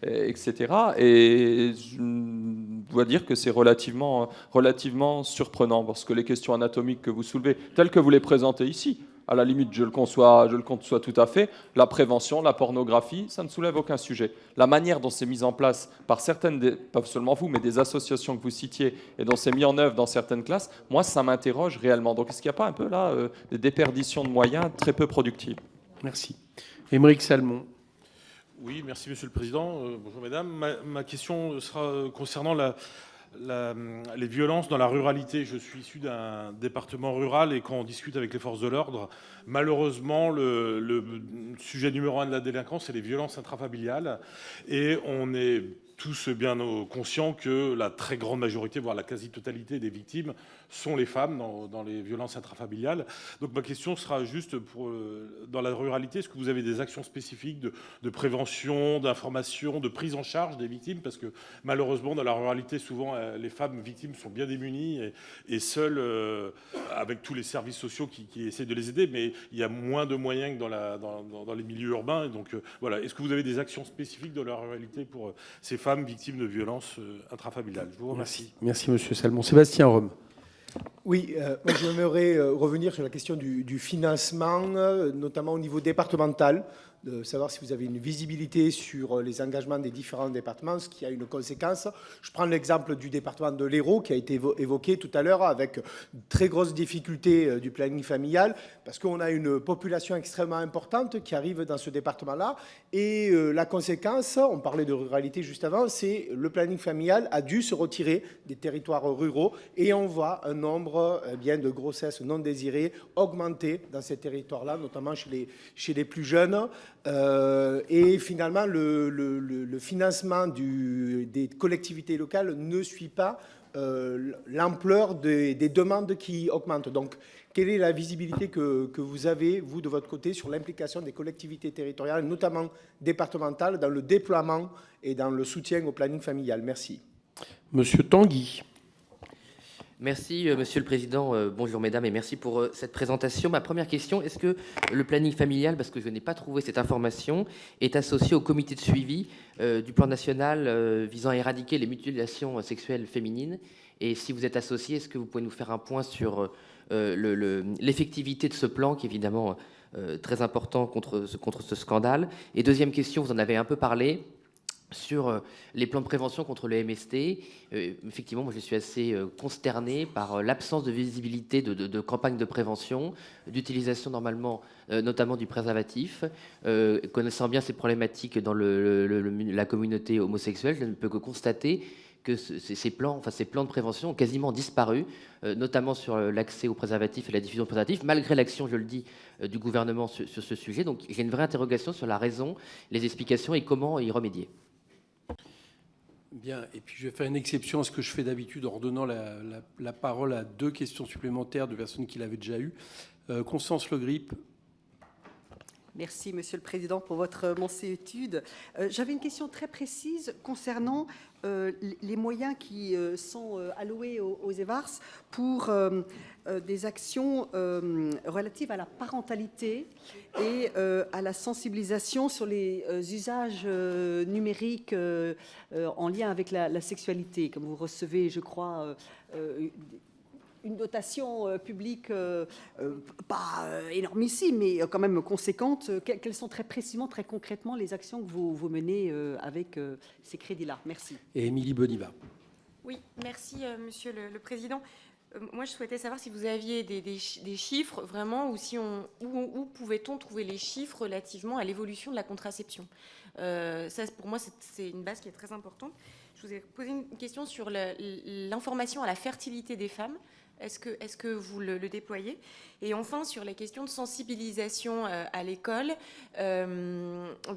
etc. Et je dois dire que c'est relativement surprenant, parce que les questions anatomiques que vous soulevez, telles que vous les présentez ici, à la limite, je le conçois tout à fait. La prévention, la pornographie, ça ne soulève aucun sujet. La manière dont c'est mis en place par certaines, pas seulement vous, mais des associations que vous citiez, et dont c'est mis en œuvre dans certaines classes, moi, ça m'interroge réellement. Donc, est-ce qu'il n'y a pas un peu là des déperditions de moyens très peu productives? Merci. Émeric Salmon. Oui, merci Monsieur le Président. Bonjour Mesdames. Ma question sera concernant les violences dans la ruralité. Je suis issu d'un département rural et quand on discute avec les forces de l'ordre, malheureusement, le sujet numéro 1 de la délinquance, c'est les violences intrafamiliales. Et on est tous bien conscients que la très grande majorité, voire la quasi-totalité des victimes sont les femmes dans les violences intrafamiliales. Donc ma question sera juste dans la ruralité, est-ce que vous avez des actions spécifiques de prévention, d'information, de prise en charge des victimes? Parce que malheureusement, dans la ruralité, souvent, les femmes victimes sont bien démunies et seules, avec tous les services sociaux qui essaient de les aider, mais il y a moins de moyens que dans les milieux urbains. Et donc voilà, est-ce que vous avez des actions spécifiques dans la ruralité pour ces femmes victimes de violences intrafamiliales? Je vous remercie. Merci Monsieur Salmon. Sébastien Rome. Oui, moi j'aimerais revenir sur la question du financement, notamment au niveau départemental, de savoir si vous avez une visibilité sur les engagements des différents départements, ce qui a une conséquence. Je prends l'exemple du département de l'Hérault qui a été évoqué tout à l'heure avec de très grosses difficultés du planning familial parce qu'on a une population extrêmement importante qui arrive dans ce département-là et la conséquence, on parlait de ruralité juste avant, c'est le planning familial a dû se retirer des territoires ruraux et on voit un nombre de grossesses non désirées augmenter dans ces territoires-là, notamment chez les plus jeunes. Et finalement, le financement des collectivités locales ne suit pas l'ampleur des demandes qui augmentent. Donc, quelle est la visibilité que vous avez, vous, de votre côté, sur l'implication des collectivités territoriales, notamment départementales, dans le déploiement et dans le soutien au planning familial? Merci. Monsieur Tanguy. Merci, Monsieur le Président. Bonjour, Mesdames, et merci pour cette présentation. Ma première question, est-ce que le planning familial, parce que je n'ai pas trouvé cette information, est associé au comité de suivi du plan national visant à éradiquer les mutilations sexuelles féminines? Et si vous êtes associé, est-ce que vous pouvez nous faire un point sur l'effectivité de ce plan, qui est évidemment très important contre ce scandale? Et deuxième question, vous en avez un peu parlé, sur les plans de prévention contre le MST. Effectivement, moi je suis assez consterné par l'absence de visibilité de campagnes de prévention, d'utilisation notamment du préservatif. Connaissant bien ces problématiques dans la communauté homosexuelle, je ne peux que constater que ces plans de prévention ont quasiment disparu, notamment sur l'accès au préservatif et la diffusion de préservatifs, malgré l'action, je le dis, du gouvernement sur ce sujet. Donc j'ai une vraie interrogation sur la raison, les explications et comment y remédier. Bien, et puis je vais faire une exception à ce que je fais d'habitude en redonnant la parole à 2 questions supplémentaires de personnes qui l'avaient déjà eues. Constance Le Grip. Merci, Monsieur le Président, pour votre mansuétude. J'avais une question très précise concernant les moyens qui sont alloués aux EVARS pour des actions relatives à la parentalité et à la sensibilisation sur les usages numériques en lien avec la sexualité. Comme vous recevez, je crois, une dotation publique pas énormissime, mais quand même conséquente. Quelles sont très précisément, très concrètement les actions que vous menez avec ces crédits-là? Merci. Et Émilie Boniva. Oui, merci Monsieur le Président. Moi, je souhaitais savoir si vous aviez des chiffres vraiment, ou où pouvait-on trouver les chiffres relativement à l'évolution de la contraception. Ça, pour moi, c'est une base qui est très importante. Je vous ai posé une question sur l'information à la fertilité des femmes. Est-ce que vous le déployez? Et enfin, sur les questions de sensibilisation à l'école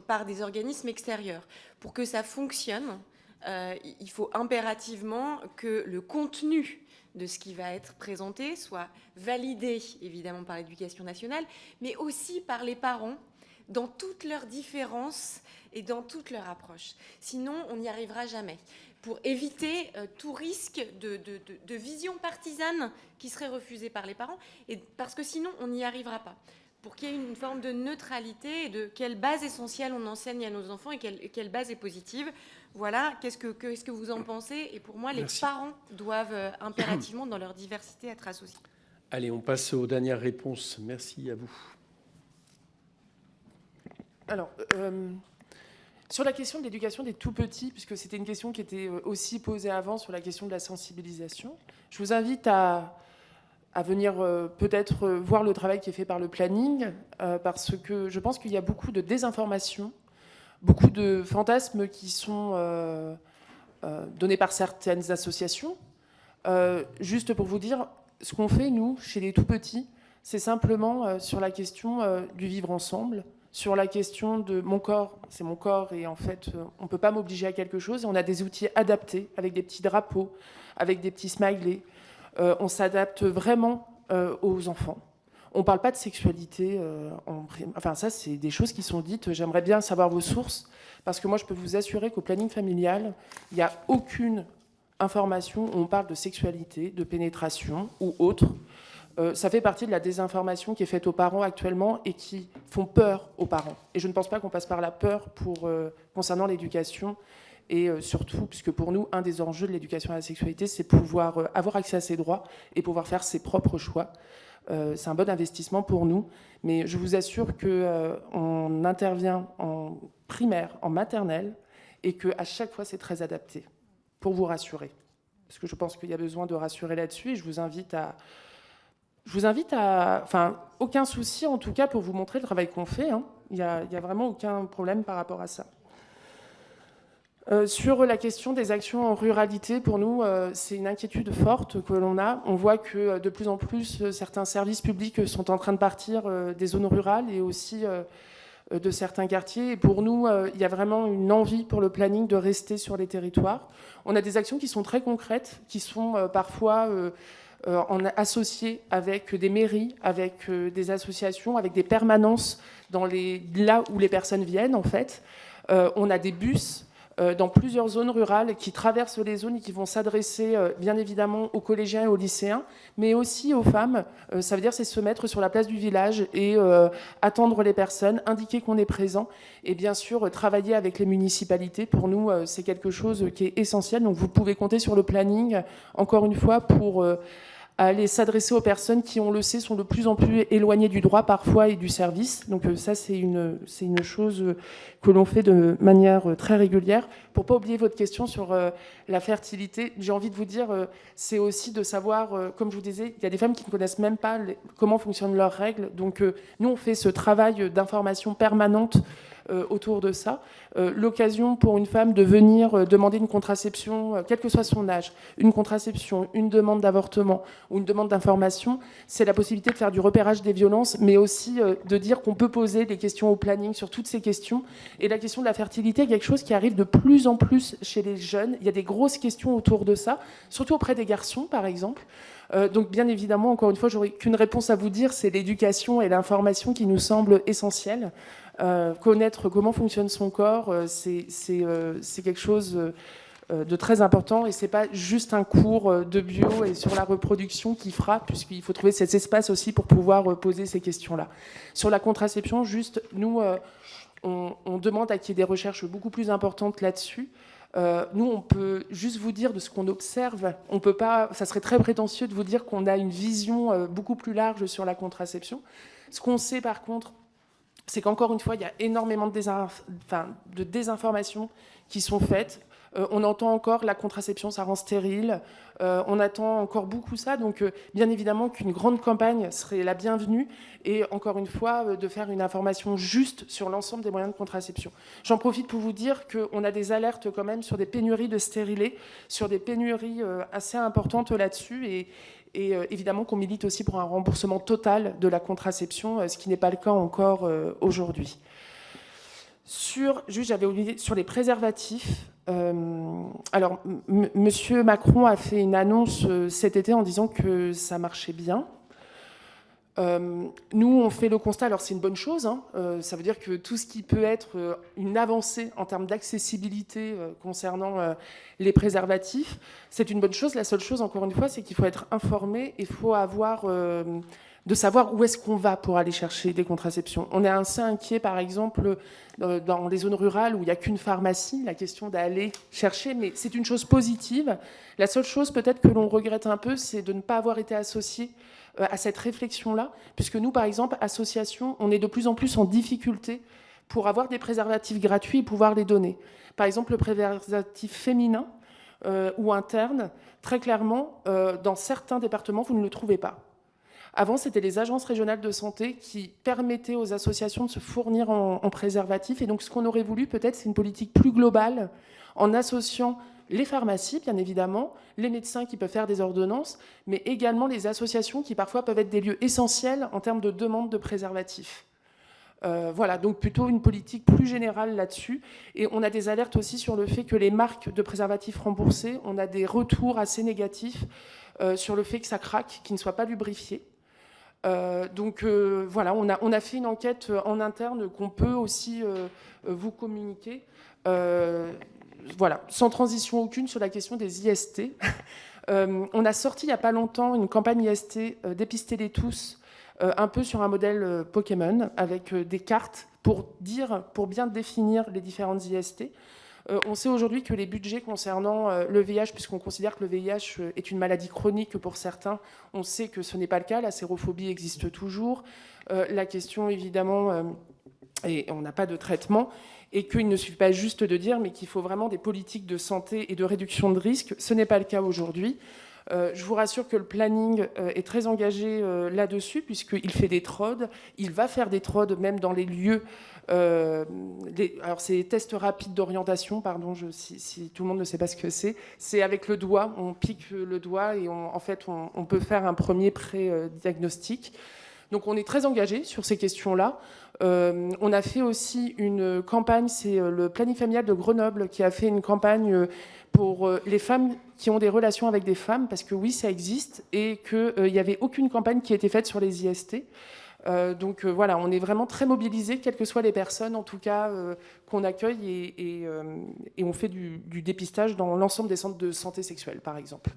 par des organismes extérieurs. Pour que ça fonctionne, il faut impérativement que le contenu de ce qui va être présenté soit validé, évidemment, par l'Éducation nationale, mais aussi par les parents, dans toutes leurs différences et dans toute leur approche. Sinon, on n'y arrivera jamais. Pour éviter tout risque de vision partisane qui serait refusée par les parents, et parce que sinon, on n'y arrivera pas. Pour qu'il y ait une forme de neutralité et de quelle base essentielle on enseigne à nos enfants et quelle base est positive. Voilà, qu'est-ce que vous en pensez? Et pour moi, les parents doivent impérativement, dans leur diversité, être associés. Allez, on passe aux dernières réponses. Merci à vous. Alors, sur la question de l'éducation des tout-petits, puisque c'était une question qui était aussi posée avant sur la question de la sensibilisation, je vous invite à venir peut-être voir le travail qui est fait par le planning, parce que je pense qu'il y a beaucoup de désinformation, beaucoup de fantasmes qui sont donnés par certaines associations. Juste pour vous dire, ce qu'on fait, nous, chez les tout-petits, c'est simplement sur la question du vivre ensemble, sur la question de mon corps, c'est mon corps, et en fait, on ne peut pas m'obliger à quelque chose, et on a des outils adaptés, avec des petits drapeaux, avec des petits smileys. On s'adapte vraiment aux enfants. On ne parle pas de sexualité. Enfin, ça, c'est des choses qui sont dites. J'aimerais bien savoir vos sources, parce que moi, je peux vous assurer qu'au planning familial, il n'y a aucune information où on parle de sexualité, de pénétration ou autre. Ça fait partie de la désinformation qui est faite aux parents actuellement et qui font peur aux parents. Et je ne pense pas qu'on passe par la peur concernant l'éducation. Et surtout, puisque pour nous, un des enjeux de l'éducation à la sexualité, c'est pouvoir avoir accès à ses droits et pouvoir faire ses propres choix. C'est un bon investissement pour nous. Mais je vous assure qu'on intervient en primaire, en maternelle, et qu'à chaque fois, c'est très adapté, pour vous rassurer. Parce que je pense qu'il y a besoin de rassurer là-dessus, et je vous invite à... Enfin, aucun souci, en tout cas, pour vous montrer le travail qu'on fait. Hein. Il n'y a vraiment aucun problème par rapport à ça. Sur la question des actions en ruralité, pour nous, c'est une inquiétude forte que l'on a. On voit que de plus en plus, certains services publics sont en train de partir des zones rurales et aussi de certains quartiers. Et pour nous, il y a vraiment une envie pour le planning de rester sur les territoires. On a des actions qui sont très concrètes, qui sont parfois associées avec des mairies, avec des associations, avec des permanences là où les personnes viennent, en fait. On a des bus dans plusieurs zones rurales qui traversent les zones et qui vont s'adresser bien évidemment aux collégiens et aux lycéens, mais aussi aux femmes. Ça veut dire c'est se mettre sur la place du village et attendre les personnes, indiquer qu'on est présent et bien sûr travailler avec les municipalités. Pour nous, c'est quelque chose qui est essentiel. Donc vous pouvez compter sur le planning, encore une fois, pour aller s'adresser aux personnes qui, on le sait, sont de plus en plus éloignées du droit parfois et du service. Donc ça, c'est une chose que l'on fait de manière très régulière. Pour pas oublier votre question sur la fertilité, j'ai envie de vous dire, c'est aussi de savoir, comme je vous disais, il y a des femmes qui ne connaissent même pas comment fonctionnent leurs règles. Donc nous, on fait ce travail d'information permanente autour de ça. L'occasion pour une femme de venir demander une contraception, quel que soit son âge, une contraception, une demande d'avortement ou une demande d'information, c'est la possibilité de faire du repérage des violences, mais aussi de dire qu'on peut poser des questions au planning sur toutes ces questions. Et la question de la fertilité est quelque chose qui arrive de plus en plus chez les jeunes. Il y a des grosses questions autour de ça, surtout auprès des garçons, par exemple. Donc bien évidemment, encore une fois, j'aurais qu'une réponse à vous dire, c'est l'éducation et l'information qui nous semblent essentielles. Connaître comment fonctionne son corps, c'est quelque chose de très important et c'est pas juste un cours de bio et sur la reproduction qui fera, puisqu'il faut trouver cet espace aussi pour pouvoir poser ces questions-là. Sur la contraception, juste, nous, on demande à qu'il y ait des recherches beaucoup plus importantes là-dessus. Nous, on peut juste vous dire de ce qu'on observe. On peut pas, ça serait très prétentieux de vous dire qu'on a une vision beaucoup plus large sur la contraception. Ce qu'on sait par contre, c'est qu'encore une fois, il y a énormément de désinformations qui sont faites. On entend encore la contraception, ça rend stérile. On attend encore beaucoup ça. Donc, bien évidemment qu'une grande campagne serait la bienvenue. Et encore une fois, de faire une information juste sur l'ensemble des moyens de contraception. J'en profite pour vous dire qu'on a des alertes quand même sur des pénuries de stérilés, sur des pénuries assez importantes là-dessus. Et évidemment qu'on milite aussi pour un remboursement total de la contraception, ce qui n'est pas le cas encore aujourd'hui. J'avais oublié, sur les préservatifs, alors, Monsieur Macron a fait une annonce cet été en disant que ça marchait bien. Nous, on fait le constat, alors c'est une bonne chose, hein, ça veut dire que tout ce qui peut être une avancée en termes d'accessibilité concernant les préservatifs, c'est une bonne chose. La seule chose, encore une fois, c'est qu'il faut être informé, il faut avoir... de savoir où est-ce qu'on va pour aller chercher des contraceptions. On est assez inquiet, par exemple, dans les zones rurales où il n'y a qu'une pharmacie, la question d'aller chercher, mais c'est une chose positive. La seule chose peut-être que l'on regrette un peu, c'est de ne pas avoir été associé à cette réflexion-là, puisque nous, par exemple, association, on est de plus en plus en difficulté pour avoir des préservatifs gratuits et pouvoir les donner. Par exemple, le préservatif féminin ou interne, très clairement, dans certains départements, vous ne le trouvez pas. Avant, c'était les agences régionales de santé qui permettaient aux associations de se fournir en préservatifs. Et donc, ce qu'on aurait voulu, peut-être, c'est une politique plus globale, en associant les pharmacies, bien évidemment, les médecins qui peuvent faire des ordonnances, mais également les associations qui, parfois, peuvent être des lieux essentiels en termes de demande de préservatifs. Voilà, donc plutôt une politique plus générale là-dessus. Et on a des alertes aussi sur le fait que les marques de préservatifs remboursés, on a des retours assez négatifs sur le fait que ça craque, qu'ils ne soient pas lubrifiés. Voilà, on a fait une enquête en interne qu'on peut aussi vous communiquer. Voilà, sans transition aucune sur la question des IST. On a sorti il n'y a pas longtemps une campagne IST, Dépistez-les tous, un peu sur un modèle Pokémon, avec des cartes pour bien définir les différentes IST. On sait aujourd'hui que les budgets concernant le VIH, puisqu'on considère que le VIH est une maladie chronique pour certains, on sait que ce n'est pas le cas, la sérophobie existe toujours. La question, évidemment, et on n'a pas de traitement, et qu'il ne suffit pas juste de dire, mais qu'il faut vraiment des politiques de santé et de réduction de risques. Ce n'est pas le cas aujourd'hui. Je vous rassure que le planning est très engagé là-dessus, puisqu'il fait des TROD. Il va faire des TROD même dans les lieux. Alors, c'est des tests rapides d'orientation, pardon, si tout le monde ne sait pas ce que c'est. C'est avec le doigt, on pique le doigt et en fait, on peut faire un premier pré-diagnostic. Donc, on est très engagé sur ces questions-là. On a fait aussi une campagne, c'est le planning familial de Grenoble qui a fait une campagne pour les femmes qui ont des relations avec des femmes, parce que oui, ça existe, et qu'il n'y avait aucune campagne qui a été faite sur les IST. Voilà, on est vraiment très mobilisés, quelles que soient les personnes, en tout cas, qu'on accueille, et on fait du dépistage dans l'ensemble des centres de santé sexuelle, par exemple.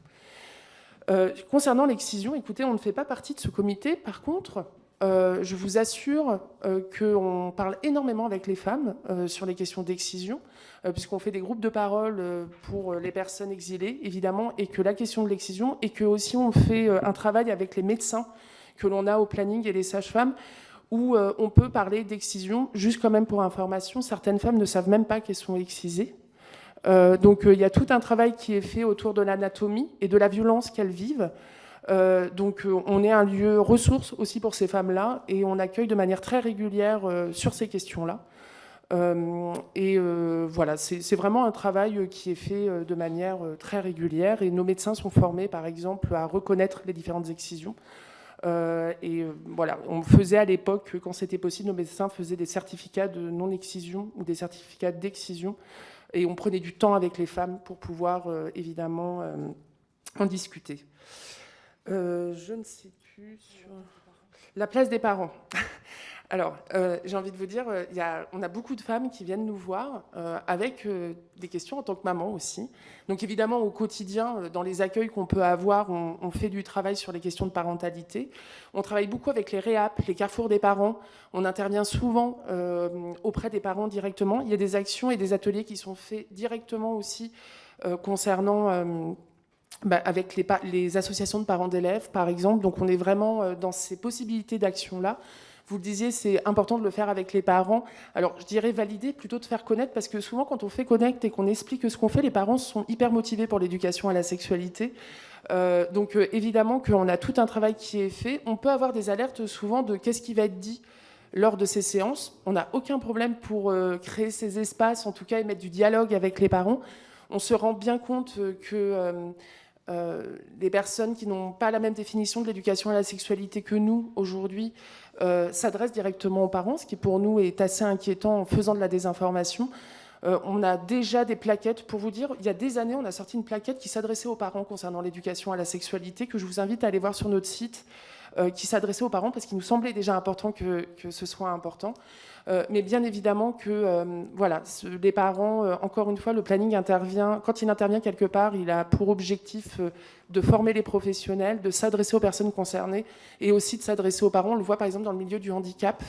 Concernant l'excision, écoutez, on ne fait pas partie de ce comité. Par contre, je vous assure qu'on parle énormément avec les femmes sur les questions d'excision, puisqu'on fait des groupes de parole pour les personnes exilées, évidemment, et que la question de l'excision, et que aussi on fait un travail avec les médecins que l'on a au planning et les sages-femmes, où on peut parler d'excision. Juste quand même pour information, certaines femmes ne savent même pas qu'elles sont excisées. Il y a tout un travail qui est fait autour de l'anatomie et de la violence qu'elles vivent. On est un lieu ressource aussi pour ces femmes-là, et on accueille de manière très régulière sur ces questions-là. Voilà, c'est vraiment un travail qui est fait de manière très régulière, et nos médecins sont formés, par exemple, à reconnaître les différentes excisions. Voilà, on faisait à l'époque, quand c'était possible, nos médecins faisaient des certificats de non-excision ou des certificats d'excision, et on prenait du temps avec les femmes pour pouvoir évidemment en discuter. Je ne sais plus sur la place des parents. Alors, j'ai envie de vous dire, on a beaucoup de femmes qui viennent nous voir avec des questions en tant que maman aussi. Donc évidemment, au quotidien, dans les accueils qu'on peut avoir, on fait du travail sur les questions de parentalité. On travaille beaucoup avec les réap, les carrefours des parents. On intervient souvent auprès des parents directement. Il y a des actions et des ateliers qui sont faits directement aussi concernant... avec les associations de parents d'élèves, par exemple. Donc on est vraiment dans ces possibilités d'action-là. Vous le disiez, c'est important de le faire avec les parents. Alors, je dirais valider plutôt de faire connaître, parce que souvent, quand on fait connaître et qu'on explique ce qu'on fait, les parents sont hyper motivés pour l'éducation à la sexualité. Évidemment qu'on a tout un travail qui est fait. On peut avoir des alertes souvent de qu'est-ce qui va être dit lors de ces séances. On n'a aucun problème pour créer ces espaces, en tout cas, et mettre du dialogue avec les parents. On se rend bien compte que... les personnes qui n'ont pas la même définition de l'éducation à la sexualité que nous, aujourd'hui, s'adressent directement aux parents, ce qui pour nous est assez inquiétant en faisant de la désinformation. On a déjà des plaquettes, pour vous dire, il y a des années, on a sorti une plaquette qui s'adressait aux parents concernant l'éducation à la sexualité, que je vous invite à aller voir sur notre site. qui s'adressait aux parents, parce qu'il nous semblait déjà important que ce soit important. Mais bien évidemment que voilà, les parents, encore une fois, le planning intervient, quand il intervient quelque part, il a pour objectif de former les professionnels, de s'adresser aux personnes concernées et aussi de s'adresser aux parents. On le voit par exemple dans le milieu du handicap,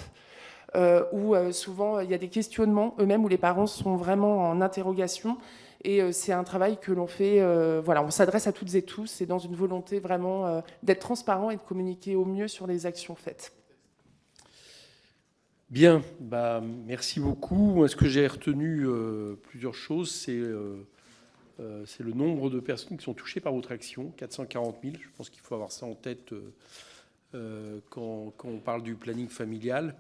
où souvent il y a des questionnements eux-mêmes, où les parents sont vraiment en interrogation. Et c'est un travail que l'on fait, voilà, on s'adresse à toutes et tous, et dans une volonté vraiment d'être transparent et de communiquer au mieux sur les actions faites. Bien, merci beaucoup. Moi, ce que j'ai retenu, plusieurs choses, c'est le nombre de personnes qui sont touchées par votre action, 440 000. Je pense qu'il faut avoir ça en tête quand on parle du planning familial.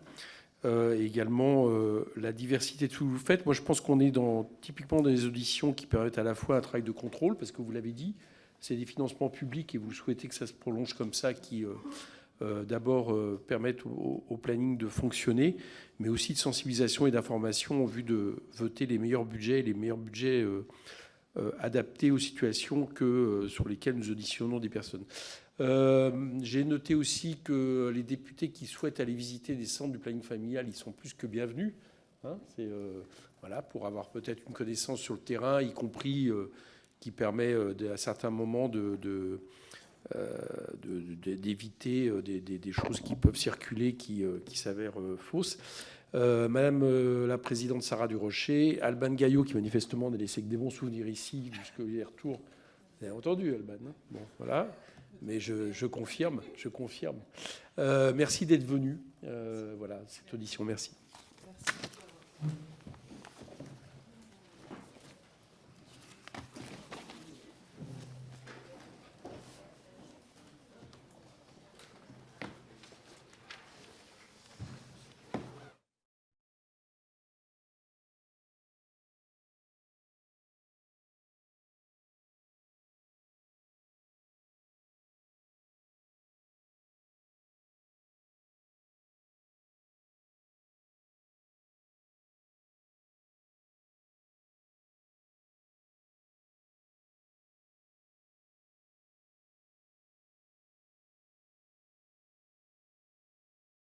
Également, la diversité de ce que vous faites. Moi, je pense qu'on est typiquement dans des auditions qui permettent à la fois un travail de contrôle, parce que vous l'avez dit, c'est des financements publics et vous souhaitez que ça se prolonge comme ça, qui... d'abord permettre au planning de fonctionner, mais aussi de sensibilisation et d'information en vue de voter les meilleurs budgets adaptés aux situations sur lesquelles nous auditionnons des personnes. J'ai noté aussi que les députés qui souhaitent aller visiter des centres du planning familial, ils sont plus que bienvenus. C'est voilà, pour avoir peut-être une connaissance sur le terrain, y compris qui permet à certains moments d'éviter des choses qui peuvent circuler, qui s'avèrent fausses. Madame la présidente Sarah Durocher, Alban Gaillot, qui manifestement n'a laissé que des bons souvenirs ici, puisque les retours, vous avez entendu Alban, hein, bon, voilà, mais je confirme. Merci d'être venu. Voilà, cette audition, merci. Merci.